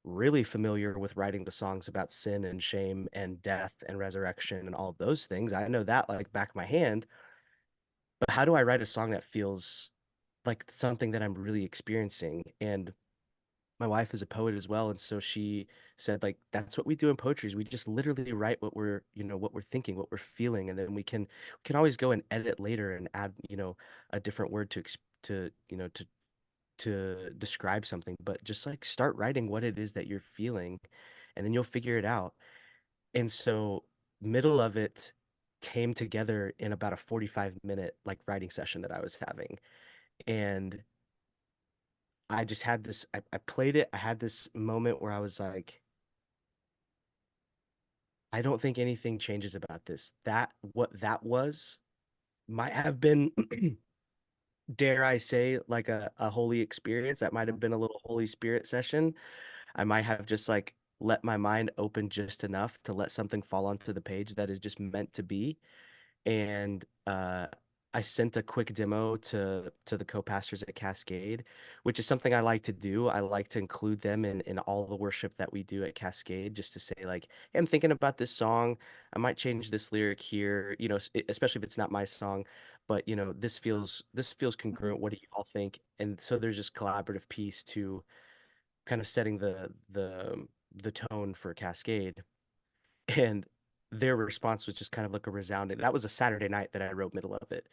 Speaker 2: really familiar with writing the songs about sin and shame and death and resurrection and all of those things. I know that like back of my hand, but how do I write a song that feels like something that I'm really experiencing? And my wife is a poet as well, and so she said like that's what we do in poetry is we just literally write what we're what we're thinking, what we're feeling, and then we can always go and edit later and add a different word to to describe something, but just like start writing what it is that you're feeling, and then you'll figure it out. And so middle of it came together in about a 45-minute like writing session that I was having. And I just had I played it. I had this moment where I was like, I don't think anything changes about this. What that was might have been, dare I say, like a holy experience. That might have been a little Holy Spirit session. I might have just like let my mind open just enough to let something fall onto the page that is just meant to be. And I sent a quick demo to the co-pastors at Cascade, which is something I like to do. I like to include them in all the worship that we do at Cascade, just to say like, hey, I'm thinking about this song. I might change this lyric here, especially if it's not my song, but this feels
Speaker 1: Mhm.
Speaker 2: congruent. What do you all think? And so there's this collaborative piece to kind of setting the tone for Cascade. And their response was just kind of like a resounding. That was a Saturday night that I wrote middle of it.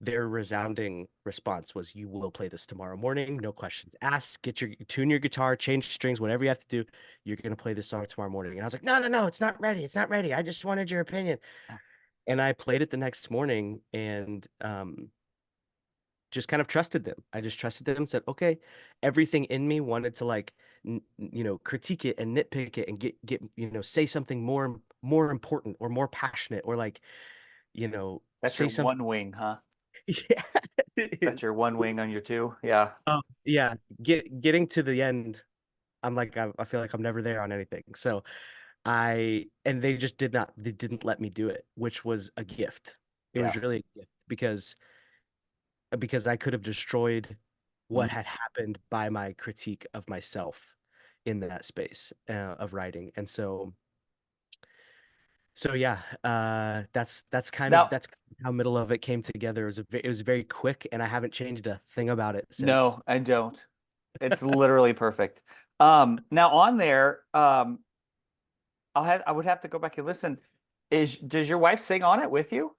Speaker 2: Their resounding response was, "You will play this tomorrow morning, no questions asked. Tune your guitar, change strings, whatever you have to do. You're gonna play this song tomorrow morning." And I was like, "No, no, no, it's not ready. It's not ready. I just wanted your opinion." And I played it the next morning, and just kind of trusted them. I just trusted them, said, okay, everything in me wanted to like, critique it and nitpick it and say something more important or more passionate or like,
Speaker 1: That's
Speaker 2: say
Speaker 1: your
Speaker 2: something.
Speaker 1: one wing, huh?
Speaker 2: Yeah, it
Speaker 1: That's your
Speaker 2: is.
Speaker 1: one wing on your two. Yeah.
Speaker 2: Yeah. Getting to the end, I'm like, I feel like I'm never there on anything. So and they didn't let me do it, which was a gift. It
Speaker 1: Yeah.
Speaker 2: was really a gift because I could have destroyed what
Speaker 1: Mhm.
Speaker 2: had happened by my critique of myself in that space of writing. And so yeah,
Speaker 1: Now,
Speaker 2: that's how middle of it came together. It was very quick, and I haven't changed a thing about it since.
Speaker 1: no, I don't. It's literally perfect. Now on there, I would have to go back and listen. Does your wife sing on it with you?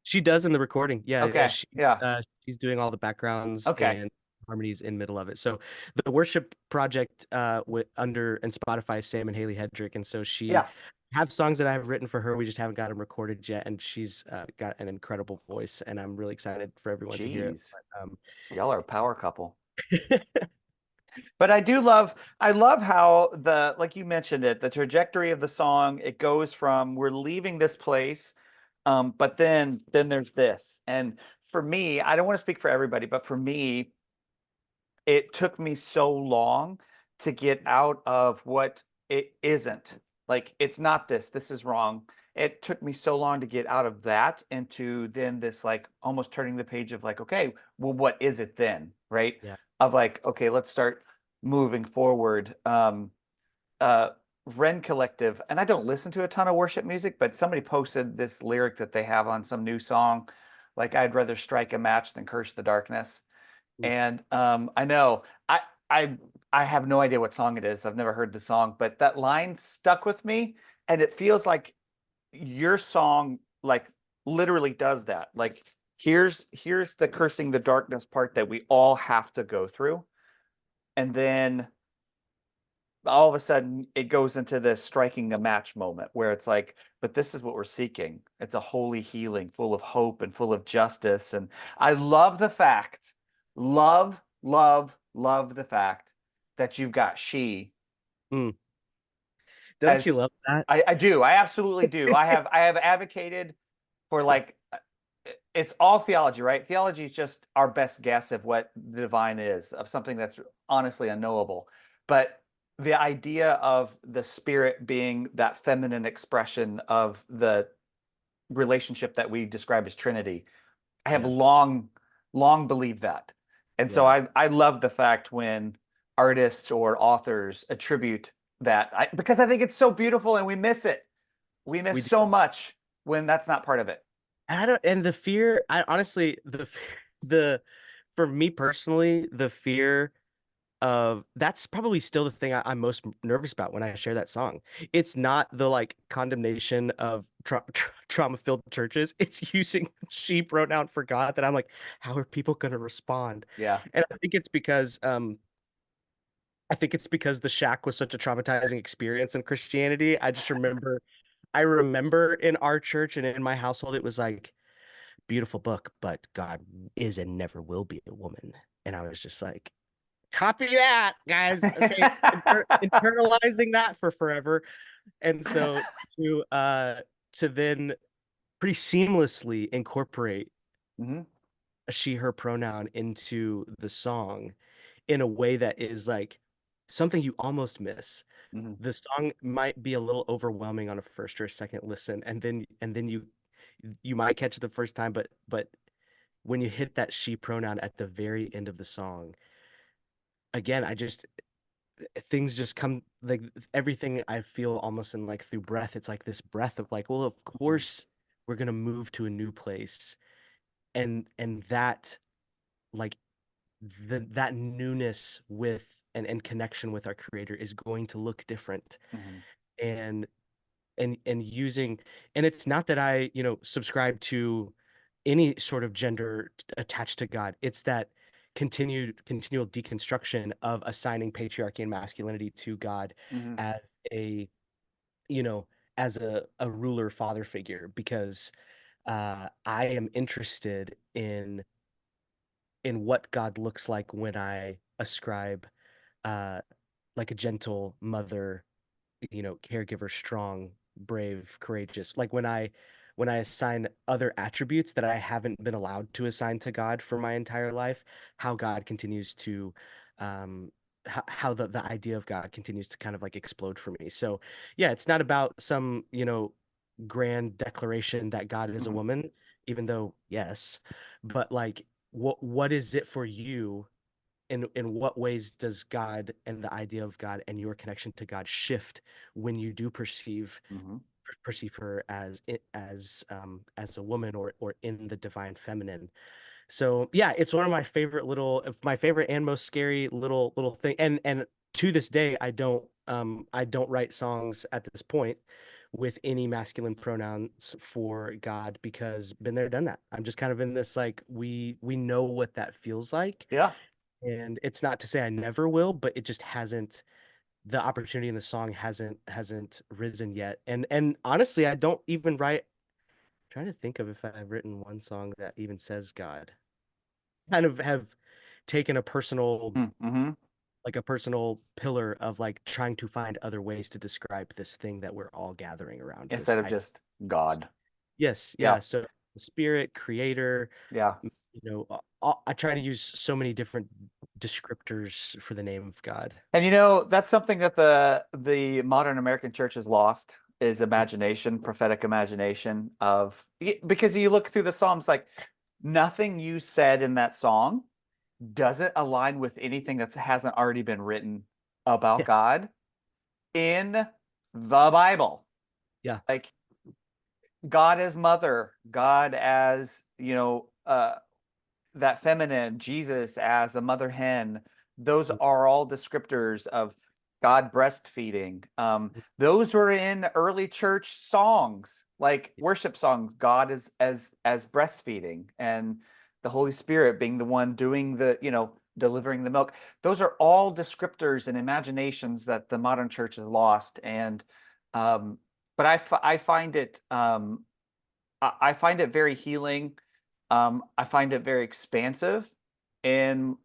Speaker 2: She does in the recording. Yeah, yeah.
Speaker 1: Okay. Yeah.
Speaker 2: She's doing all the backgrounds
Speaker 1: Okay.
Speaker 2: and harmonies in middle of it. So the worship project with under and Spotify is Sam and Haley Hedrick, and so she
Speaker 1: Yeah.
Speaker 2: have songs that I've written for her. We just haven't got them recorded yet, and she's got an incredible voice, and I'm really excited for everyone to hear it.
Speaker 1: Jeez.
Speaker 2: But,
Speaker 1: Y'all are a power couple. But I love how like you mentioned it, the trajectory of the song, it goes from we're leaving this place, but then there's this. And for me, I don't want to speak for everybody, but for me, it took me so long to get out of what it isn't. Like it's not this, this is wrong. It took me so long to get out of that into then this like almost turning the page of like, okay, well, what is it then? Right?
Speaker 2: yeah,
Speaker 1: Of like, okay, let's start moving forward. Uh Ren Collective, and I don't listen to a ton of worship music, but somebody posted this lyric that they have on some new song, like I'd rather strike a match than curse the darkness.
Speaker 2: mm,
Speaker 1: And I know I I have no idea what song it is. I've never heard the song, but that line stuck with me, and it feels like your song like literally does that. Like here's the cursing the darkness part that we all have to go through, and then all of a sudden it goes into this striking a match moment where it's like, but this is what we're seeking. It's a holy healing full of hope and full of justice. And I love the fact, love the fact that you've got she
Speaker 2: Mm. Don't you
Speaker 1: as
Speaker 2: love that?
Speaker 1: I do. I absolutely do. I have advocated for like it's all theology, right? Theology is just our best guess of what the divine is, of something that's honestly unknowable. But the idea of the spirit being that feminine expression of the relationship that we describe as Trinity, I have
Speaker 2: Yeah,
Speaker 1: long believed that. And so
Speaker 2: yeah,
Speaker 1: I love the fact when artists or authors attribute that because I think it's so beautiful and we miss it. We miss
Speaker 2: we do.
Speaker 1: so much when that's not part of it.
Speaker 2: I don't, and the fear, I honestly, the, for me personally, the fear of that's probably still the thing I'm most nervous about when I share that song. It's not the like condemnation of trauma-filled churches. It's using she pronoun for God that I'm like, how are people going to respond?
Speaker 1: Yeah.
Speaker 2: And I think it's because the shack was such a traumatizing experience in Christianity. I remember in our church and in my household, it was like, beautiful book, but God is and never will be a woman. And I was just like, copy that, guys. Okay, internalizing that for forever. And so to then pretty seamlessly incorporate
Speaker 1: Hmm.
Speaker 2: a she her pronoun into the song in a way that is like something you almost miss.
Speaker 1: Hmm.
Speaker 2: The song might be a little overwhelming on a first or a second listen, and then you might catch it the first time, but when you hit that she pronoun at the very end of the song, again, I just things just come like everything I feel almost in like through breath. It's like this breath of like, well, of course we're gonna move to a new place, and that like that newness with and connection with our creator is going to look different.
Speaker 1: Hmm.
Speaker 2: And and using and it's not that I, subscribe to any sort of gender attached to God. It's that continual deconstruction of assigning patriarchy and masculinity to God
Speaker 1: Hmm.
Speaker 2: as a, you know, as a ruler father figure, because I am interested in what God looks like when I ascribe uh like a gentle mother, caregiver, strong, brave, courageous. Like when I assign other attributes that I haven't been allowed to assign to God for my entire life, how God continues to how the idea of God continues to kind of like explode for me. So yeah, it's not about some, grand declaration that God is a
Speaker 1: Hmm.
Speaker 2: woman, even though yes, but like what is it for you? In what ways does God and the idea of God and your connection to God shift when you do
Speaker 1: Hmm.
Speaker 2: perceive her as a woman or in the divine feminine? So yeah, it's one of my favorite my favorite and most scary little thing. And to this day, I don't write songs at this point with any masculine pronouns for God, because been there, done that. I'm just kind of in this like we know what that feels like,
Speaker 1: Yeah.
Speaker 2: and it's not to say I never will, but it just hasn't the opportunity in the song hasn't risen yet. And honestly, I don't even write trying to think of if I've written one song that even says God. Kind of have taken a personal
Speaker 1: Mm-hmm.
Speaker 2: like a personal pillar of like trying to find other ways to describe this thing that we're all gathering around this
Speaker 1: Instead of just God.
Speaker 2: yes,
Speaker 1: Yeah.
Speaker 2: yeah, so the spirit, creator,
Speaker 1: Yeah.
Speaker 2: I try to use so many different descriptors for the name of God.
Speaker 1: And that's something that the modern American church has lost is imagination, prophetic imagination of because you look through the Psalms, like nothing you said in that song doesn't align with anything that hasn't already been written about
Speaker 2: Yeah,
Speaker 1: God in the Bible.
Speaker 2: yeah.
Speaker 1: Like God as mother, God as, that feminine, Jesus as a mother hen, those are all descriptors of God breastfeeding. Those were in early church songs, like worship songs. God is as breastfeeding, and the Holy Spirit being the one doing the delivering the milk. Those are all descriptors and imaginations that the modern church has lost. And but I find it I find it very healing. I find it very expansive, and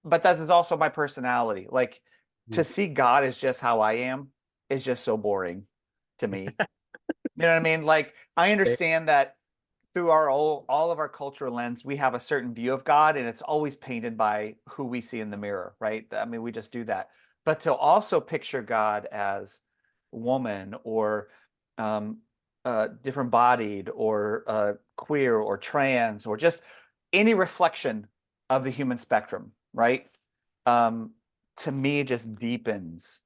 Speaker 1: but that is also my personality. Like, to
Speaker 2: Mm.
Speaker 1: see God as just how I am is just so boring to me. You know what I mean? Like, I
Speaker 2: Say-
Speaker 1: understand that through our all of our cultural lens, we have a certain view of God, and it's always painted by who we see in the mirror, right? I mean, we just do that. But to also picture God as woman, or um, different bodied, or queer, or trans, or just any reflection of the human spectrum, right? Um, to me, it just deepens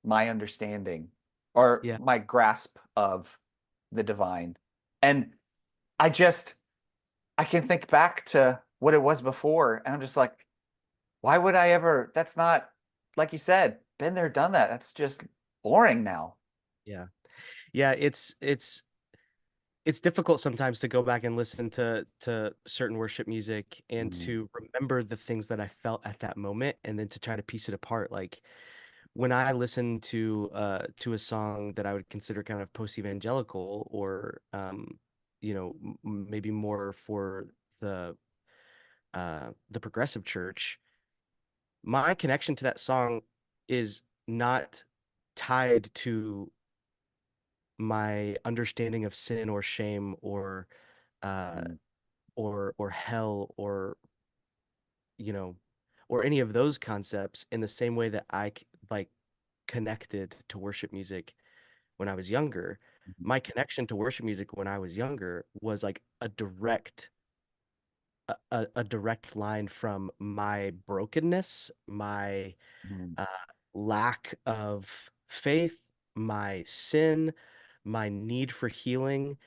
Speaker 1: my understanding, or
Speaker 2: Yeah,
Speaker 1: my grasp of the divine. And I just I can think back to what it was before, and I'm just like, why would I ever? That's not, like you said, been there, done that. That's just boring now.
Speaker 2: yeah, yeah. It's difficult sometimes to go back and listen to certain worship music and
Speaker 1: Mm,
Speaker 2: to remember the things that I felt at that moment, and then to try to piece it apart. Like when I listen to a song that I would consider kind of post-evangelical, or maybe more for the the progressive church, my connection to that song is not tied to my understanding of sin or shame, uh
Speaker 1: mm,
Speaker 2: or hell, you know or any of those concepts, in the same way that like connected to worship music when I was younger.
Speaker 1: mhm,
Speaker 2: My connection to worship music when I was younger was like a direct line from my brokenness, my
Speaker 1: mhm,
Speaker 2: uh, lack of faith, my sin, my need for healing,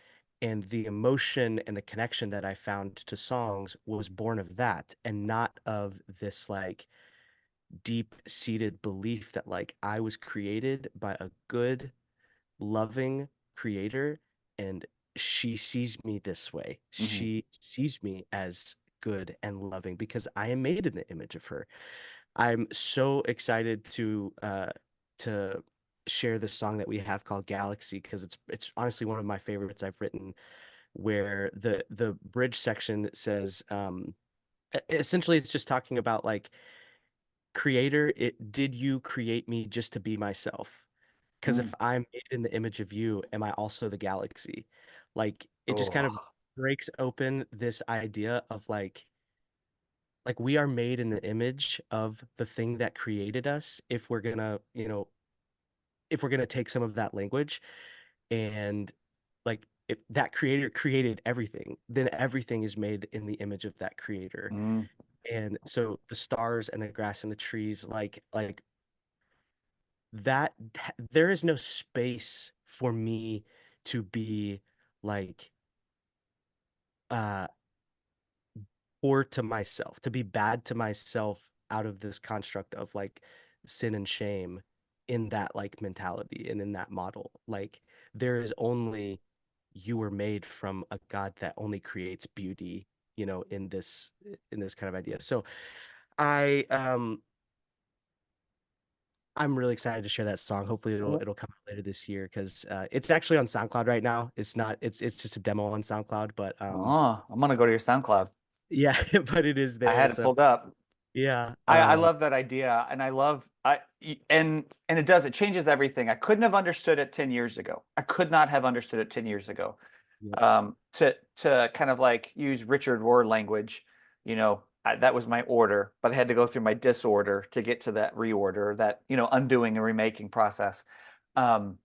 Speaker 2: and the emotion and the connection that I found to songs was born of that, and not of this like deep-seated belief that like I was created by a good, loving creator, and she sees me this way.
Speaker 1: mhm.
Speaker 2: She sees me as good and loving because I am made in the image of her. I'm so excited to share this song that we have called Galaxy, because it's honestly one of my favorites I've written, where the bridge section says essentially it's just talking about like, creator, did you create me just to be myself? Because if
Speaker 1: Mm.
Speaker 2: I'm made in the image of you, am I also the galaxy? Like it just kind of
Speaker 1: Oh.
Speaker 2: breaks open this idea of like we are made in the image of the thing that created us, if we're gonna, if we're gonna take some of that language, and like if that creator created everything, then everything is made in the image of that creator.
Speaker 1: Mm,
Speaker 2: And so the stars and the grass and the trees, like that, there is no space for me to be like uh or to myself, to be bad to myself out of this construct of like sin and shame, in that like mentality and in that model. Like there is only, you were made from a God that only creates beauty, in this kind of idea. So I I'm really excited to share that song. Hopefully
Speaker 1: w-
Speaker 2: it'll come out later this year, because it's actually on SoundCloud right now. It's not it's just a demo on SoundCloud, but
Speaker 1: oh, I'm gonna go to your SoundCloud.
Speaker 2: yeah, but it is
Speaker 1: I
Speaker 2: there.
Speaker 1: had it
Speaker 2: So
Speaker 1: pulled up.
Speaker 2: yeah,
Speaker 1: I love that idea, and I love and it changes everything. I couldn't have understood it 10 years ago. I could not have understood it 10 years ago.
Speaker 2: yeah,
Speaker 1: To kind of like use Richard Rohr language, that was my order, but I had to go through my disorder to get to that reorder, that undoing and remaking process. Um,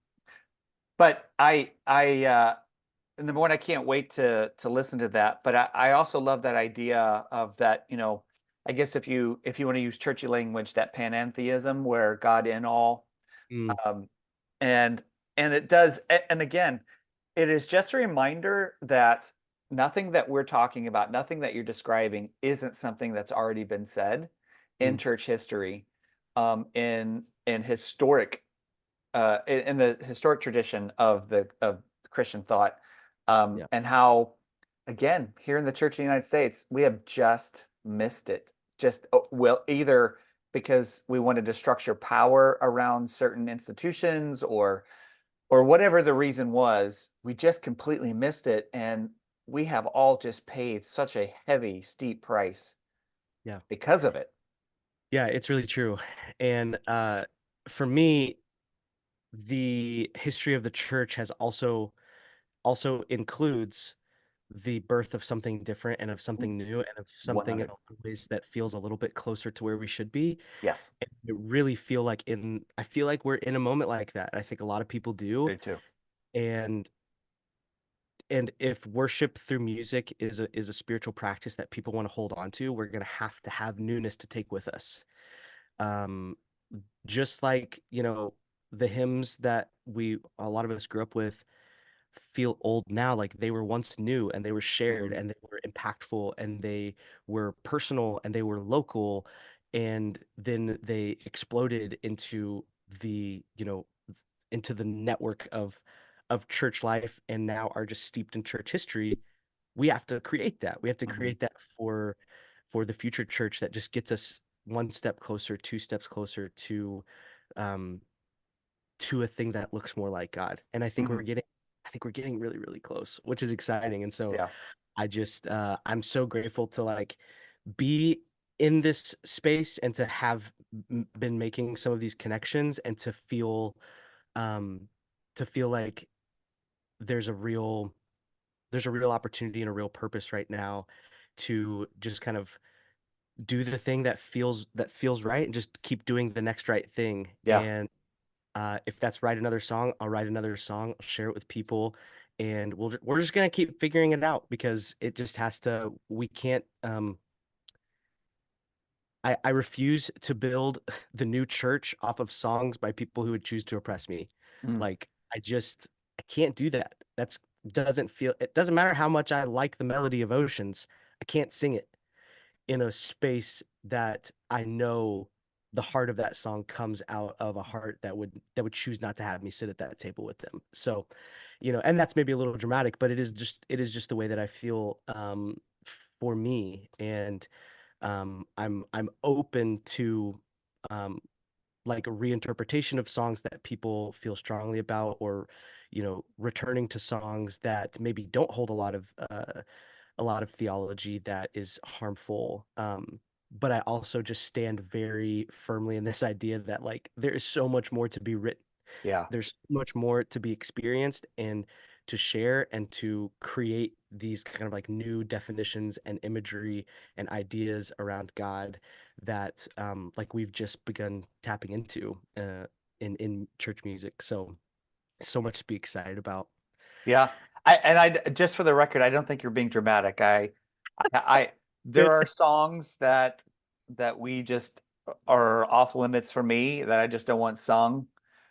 Speaker 1: but number one, I can't wait to listen to that. But I also love that idea of that, I guess if you want to use churchy language, that panentheism, where God in all.
Speaker 2: mm,
Speaker 1: Um, and it does, and again, it is just a reminder that nothing that we're talking about, nothing that you're describing, isn't something that's already been said in
Speaker 2: mm,
Speaker 1: church history, in historic in the historic tradition of Christian thought,
Speaker 2: yeah,
Speaker 1: and how, again, here in the Church of the United States, we have just missed it. just well, either because we wanted to structure power around certain institutions or whatever the reason was, we just completely missed it. And we have all just paid such a heavy, steep price
Speaker 2: Yeah.
Speaker 1: because of it.
Speaker 2: Yeah, it's really true. And for me, the history of the church has also includes the birth of something different and of something new and of something in
Speaker 1: 100.
Speaker 2: a lot of ways that feels a little bit closer to where we should be.
Speaker 1: Yes,
Speaker 2: And I feel like we're in a moment like that. I think a lot of people
Speaker 1: I
Speaker 2: do.
Speaker 1: do too.
Speaker 2: And if worship through music is a spiritual practice that people want to hold on to, we're gonna have to have newness to take with us. Um, just like, the hymns that a lot of us grew up with feel old now, like they were once new and they were shared
Speaker 1: Mhm.
Speaker 2: and they were impactful and they were personal and they were local, and then they exploded into the network of church life and now are just steeped in church history. We have to create that. We have to
Speaker 1: Mhm.
Speaker 2: create that for the future church that just gets us one step closer, two steps closer um to a thing that looks more like God. And
Speaker 1: Mhm.
Speaker 2: I think we're getting really, really close, which is exciting. And so
Speaker 1: Yeah.
Speaker 2: I'm so grateful to like be in this space and to have been making some of these connections and um to feel like there's a real there's a real opportunity and a real purpose right now to just kind of do the thing that feels right and just keep doing the next right thing.
Speaker 1: Yeah.
Speaker 2: And if that's write another song, I'll write another song, I'll share it with people, and we're just gonna keep figuring it out because it just has to. We can't. I refuse to build the new church off of songs by people who would choose to oppress me.
Speaker 1: Mm.
Speaker 2: Like I can't do that. That's doesn't feel. It doesn't matter how much I like the melody of Oceans. I can't sing it in a space that I know the heart of that song comes out of a heart that would choose not to have me sit at that table with them. So, and that's maybe a little dramatic, but it is just the way that I feel for me. And I'm open to um like a reinterpretation of songs that people feel strongly about, or returning to songs that maybe don't hold a lot of theology that is harmful. But I also just stand very firmly in this idea that like there is so much more to be written.
Speaker 1: Yeah.
Speaker 2: There's so much more to be experienced and to share and to create these kind of like new definitions and imagery and ideas around God that like we've just begun tapping into in church music. So much to be excited about.
Speaker 1: Yeah. I just for the record, I don't think you're being dramatic. I there
Speaker 2: Good.
Speaker 1: are songs that we just are off limits for me that I just don't want sung,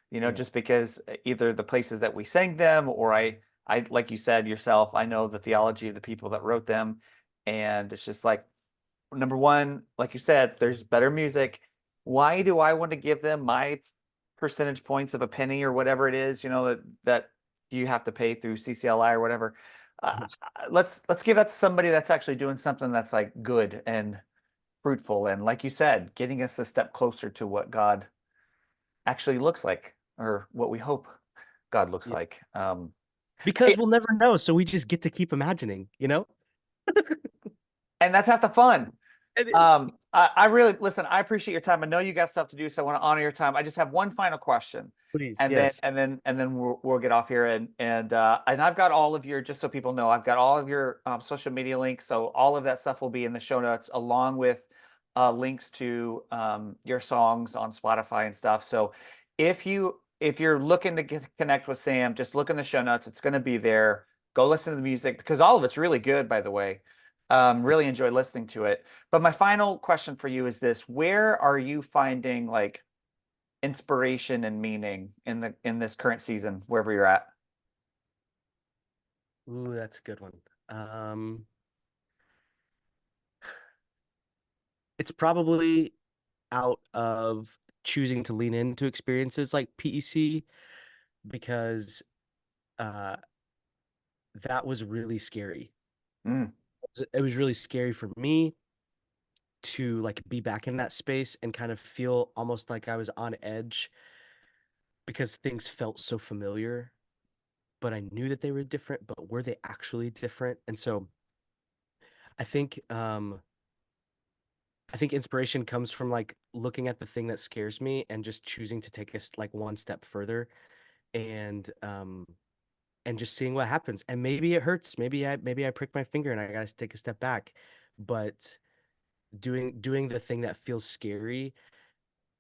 Speaker 2: Yeah.
Speaker 1: just because either the places that we sang them or I like you said yourself, I know the theology of the people that wrote them, and it's just like number one, like you said, there's better music. Why do I want to give them my percentage points of a penny or whatever it is, that you have to pay through CCLI or whatever? Let's give that to somebody that's actually doing something that's like good and fruitful, and like you said, getting us a step closer to what God actually looks like, or what we hope God looks
Speaker 2: Yeah.
Speaker 1: like.
Speaker 2: Because
Speaker 1: Hey,
Speaker 2: we'll never know, so we just get to keep imagining.
Speaker 1: and that's half the fun.
Speaker 2: It is.
Speaker 1: I really listen. I appreciate your time. I know you got stuff to do, so I want to honor your time. I just have one final question,
Speaker 2: Please,
Speaker 1: and then
Speaker 2: yes.
Speaker 1: we'll get off here. And I've got all of your, just so people know, I've got all of your social media links. So all of that stuff will be in the show notes, along with links to your songs on Spotify and stuff. So if you're looking to connect with Sam, just look in the show notes. It's going to be there. Go listen to the music because all of it's really good, by the way. Really enjoy listening to it. But my final question for you is this: where are you finding like inspiration and meaning in this current season, wherever you're at?
Speaker 2: Ooh, that's a good one. Um, it's probably out of choosing to lean into experiences like PEC because uh, that was really scary.
Speaker 1: Mm,
Speaker 2: It was really scary for me to like be back in that space and kind of feel almost like I was on edge because things felt so familiar, but I knew that they were different, but were they actually different? And so I think I think inspiration comes from like looking at the thing that scares me and just choosing to take us like one step further and and just seeing what happens. And maybe it hurts. Maybe I prick my finger and I gotta take a step back. But doing the thing that feels scary,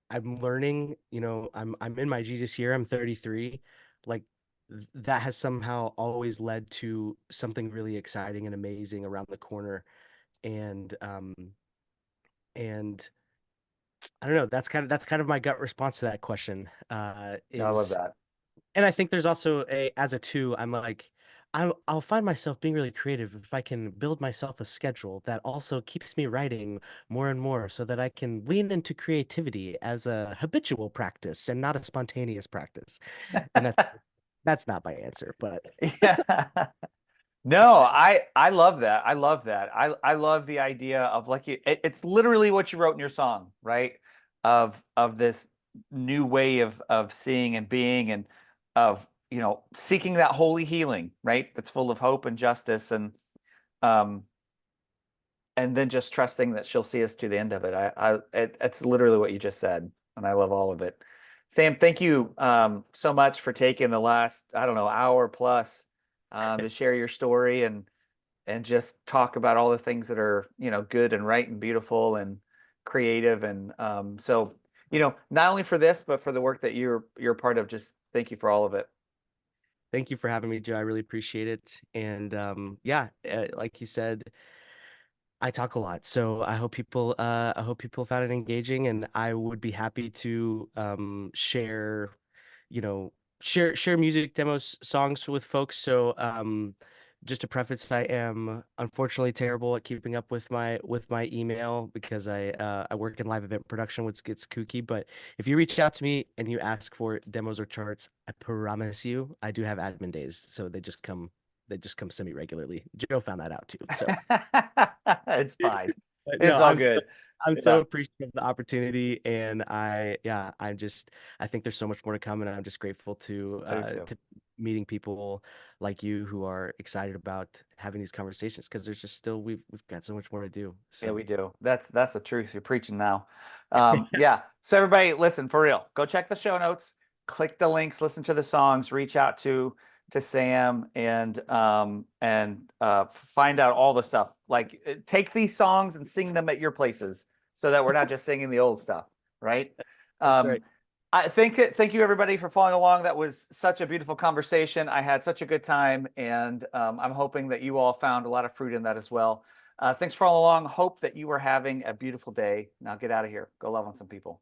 Speaker 2: I'm learning, I'm in my Jesus year, I'm 33. Like that has somehow always led to something really exciting and amazing around the corner. And I don't know, that's kind of my gut response to that question.
Speaker 1: I love
Speaker 2: Is
Speaker 1: that.
Speaker 2: And I think there's also as a two, I'm like, I'll find myself being really creative if I can build myself a schedule that also keeps me writing more and more so that I can lean into creativity as a habitual practice and not a spontaneous practice. And that's not my answer, but
Speaker 1: Yeah. No, I love that. I love that. I love the idea of like it's literally what you wrote in your song, right? Of this new way of seeing and being and of, seeking that holy healing, right? That's full of hope and justice um and then just trusting that she'll see us to the end of it. It's literally what you just said, and I love all of it. Sam, thank you so much for taking the last, I don't know, hour plus to share your story and just talk about all the things that are, good and right and beautiful and creative. And so, not only for this, but for the work that you're a part of, just thank you for all of it.
Speaker 2: thank you for having me, Joe. I really appreciate it. And yeah, like you said, I talk a lot, so I hope people found it engaging, and I would be happy to share, you know, share music demos, songs with folks. So just to preface, I am unfortunately terrible at keeping up with my email because I work in live event production, which gets kooky. But if you reach out to me and you ask for demos or charts, I promise you I do have admin days, so they just come semi regularly. Joe found that out too, so.
Speaker 1: It's fine.
Speaker 2: But no,
Speaker 1: It's all good.
Speaker 2: I'm so
Speaker 1: Yeah,
Speaker 2: appreciative of the opportunity, and I think there's so much more to come, and I'm just grateful
Speaker 1: I do too.
Speaker 2: to meeting people like you who are excited about having these conversations because there's just still we've got so much more to do.
Speaker 1: Yeah,
Speaker 2: So
Speaker 1: we do. That's the truth. You're preaching now. Yeah. So everybody, listen, for real. Go check the show notes, click the links, listen to the songs, reach out to Sam and find out all the stuff. Like take these songs and sing them at your places so that we're not just singing the old stuff, right?
Speaker 2: that's
Speaker 1: Um,
Speaker 2: right.
Speaker 1: thank you everybody for following along. That was such a beautiful conversation. I had such a good time, and I'm hoping that you all found a lot of fruit in that as well. Thanks for following along. Hope that you are having a beautiful day. Now get out of here. Go love on some people.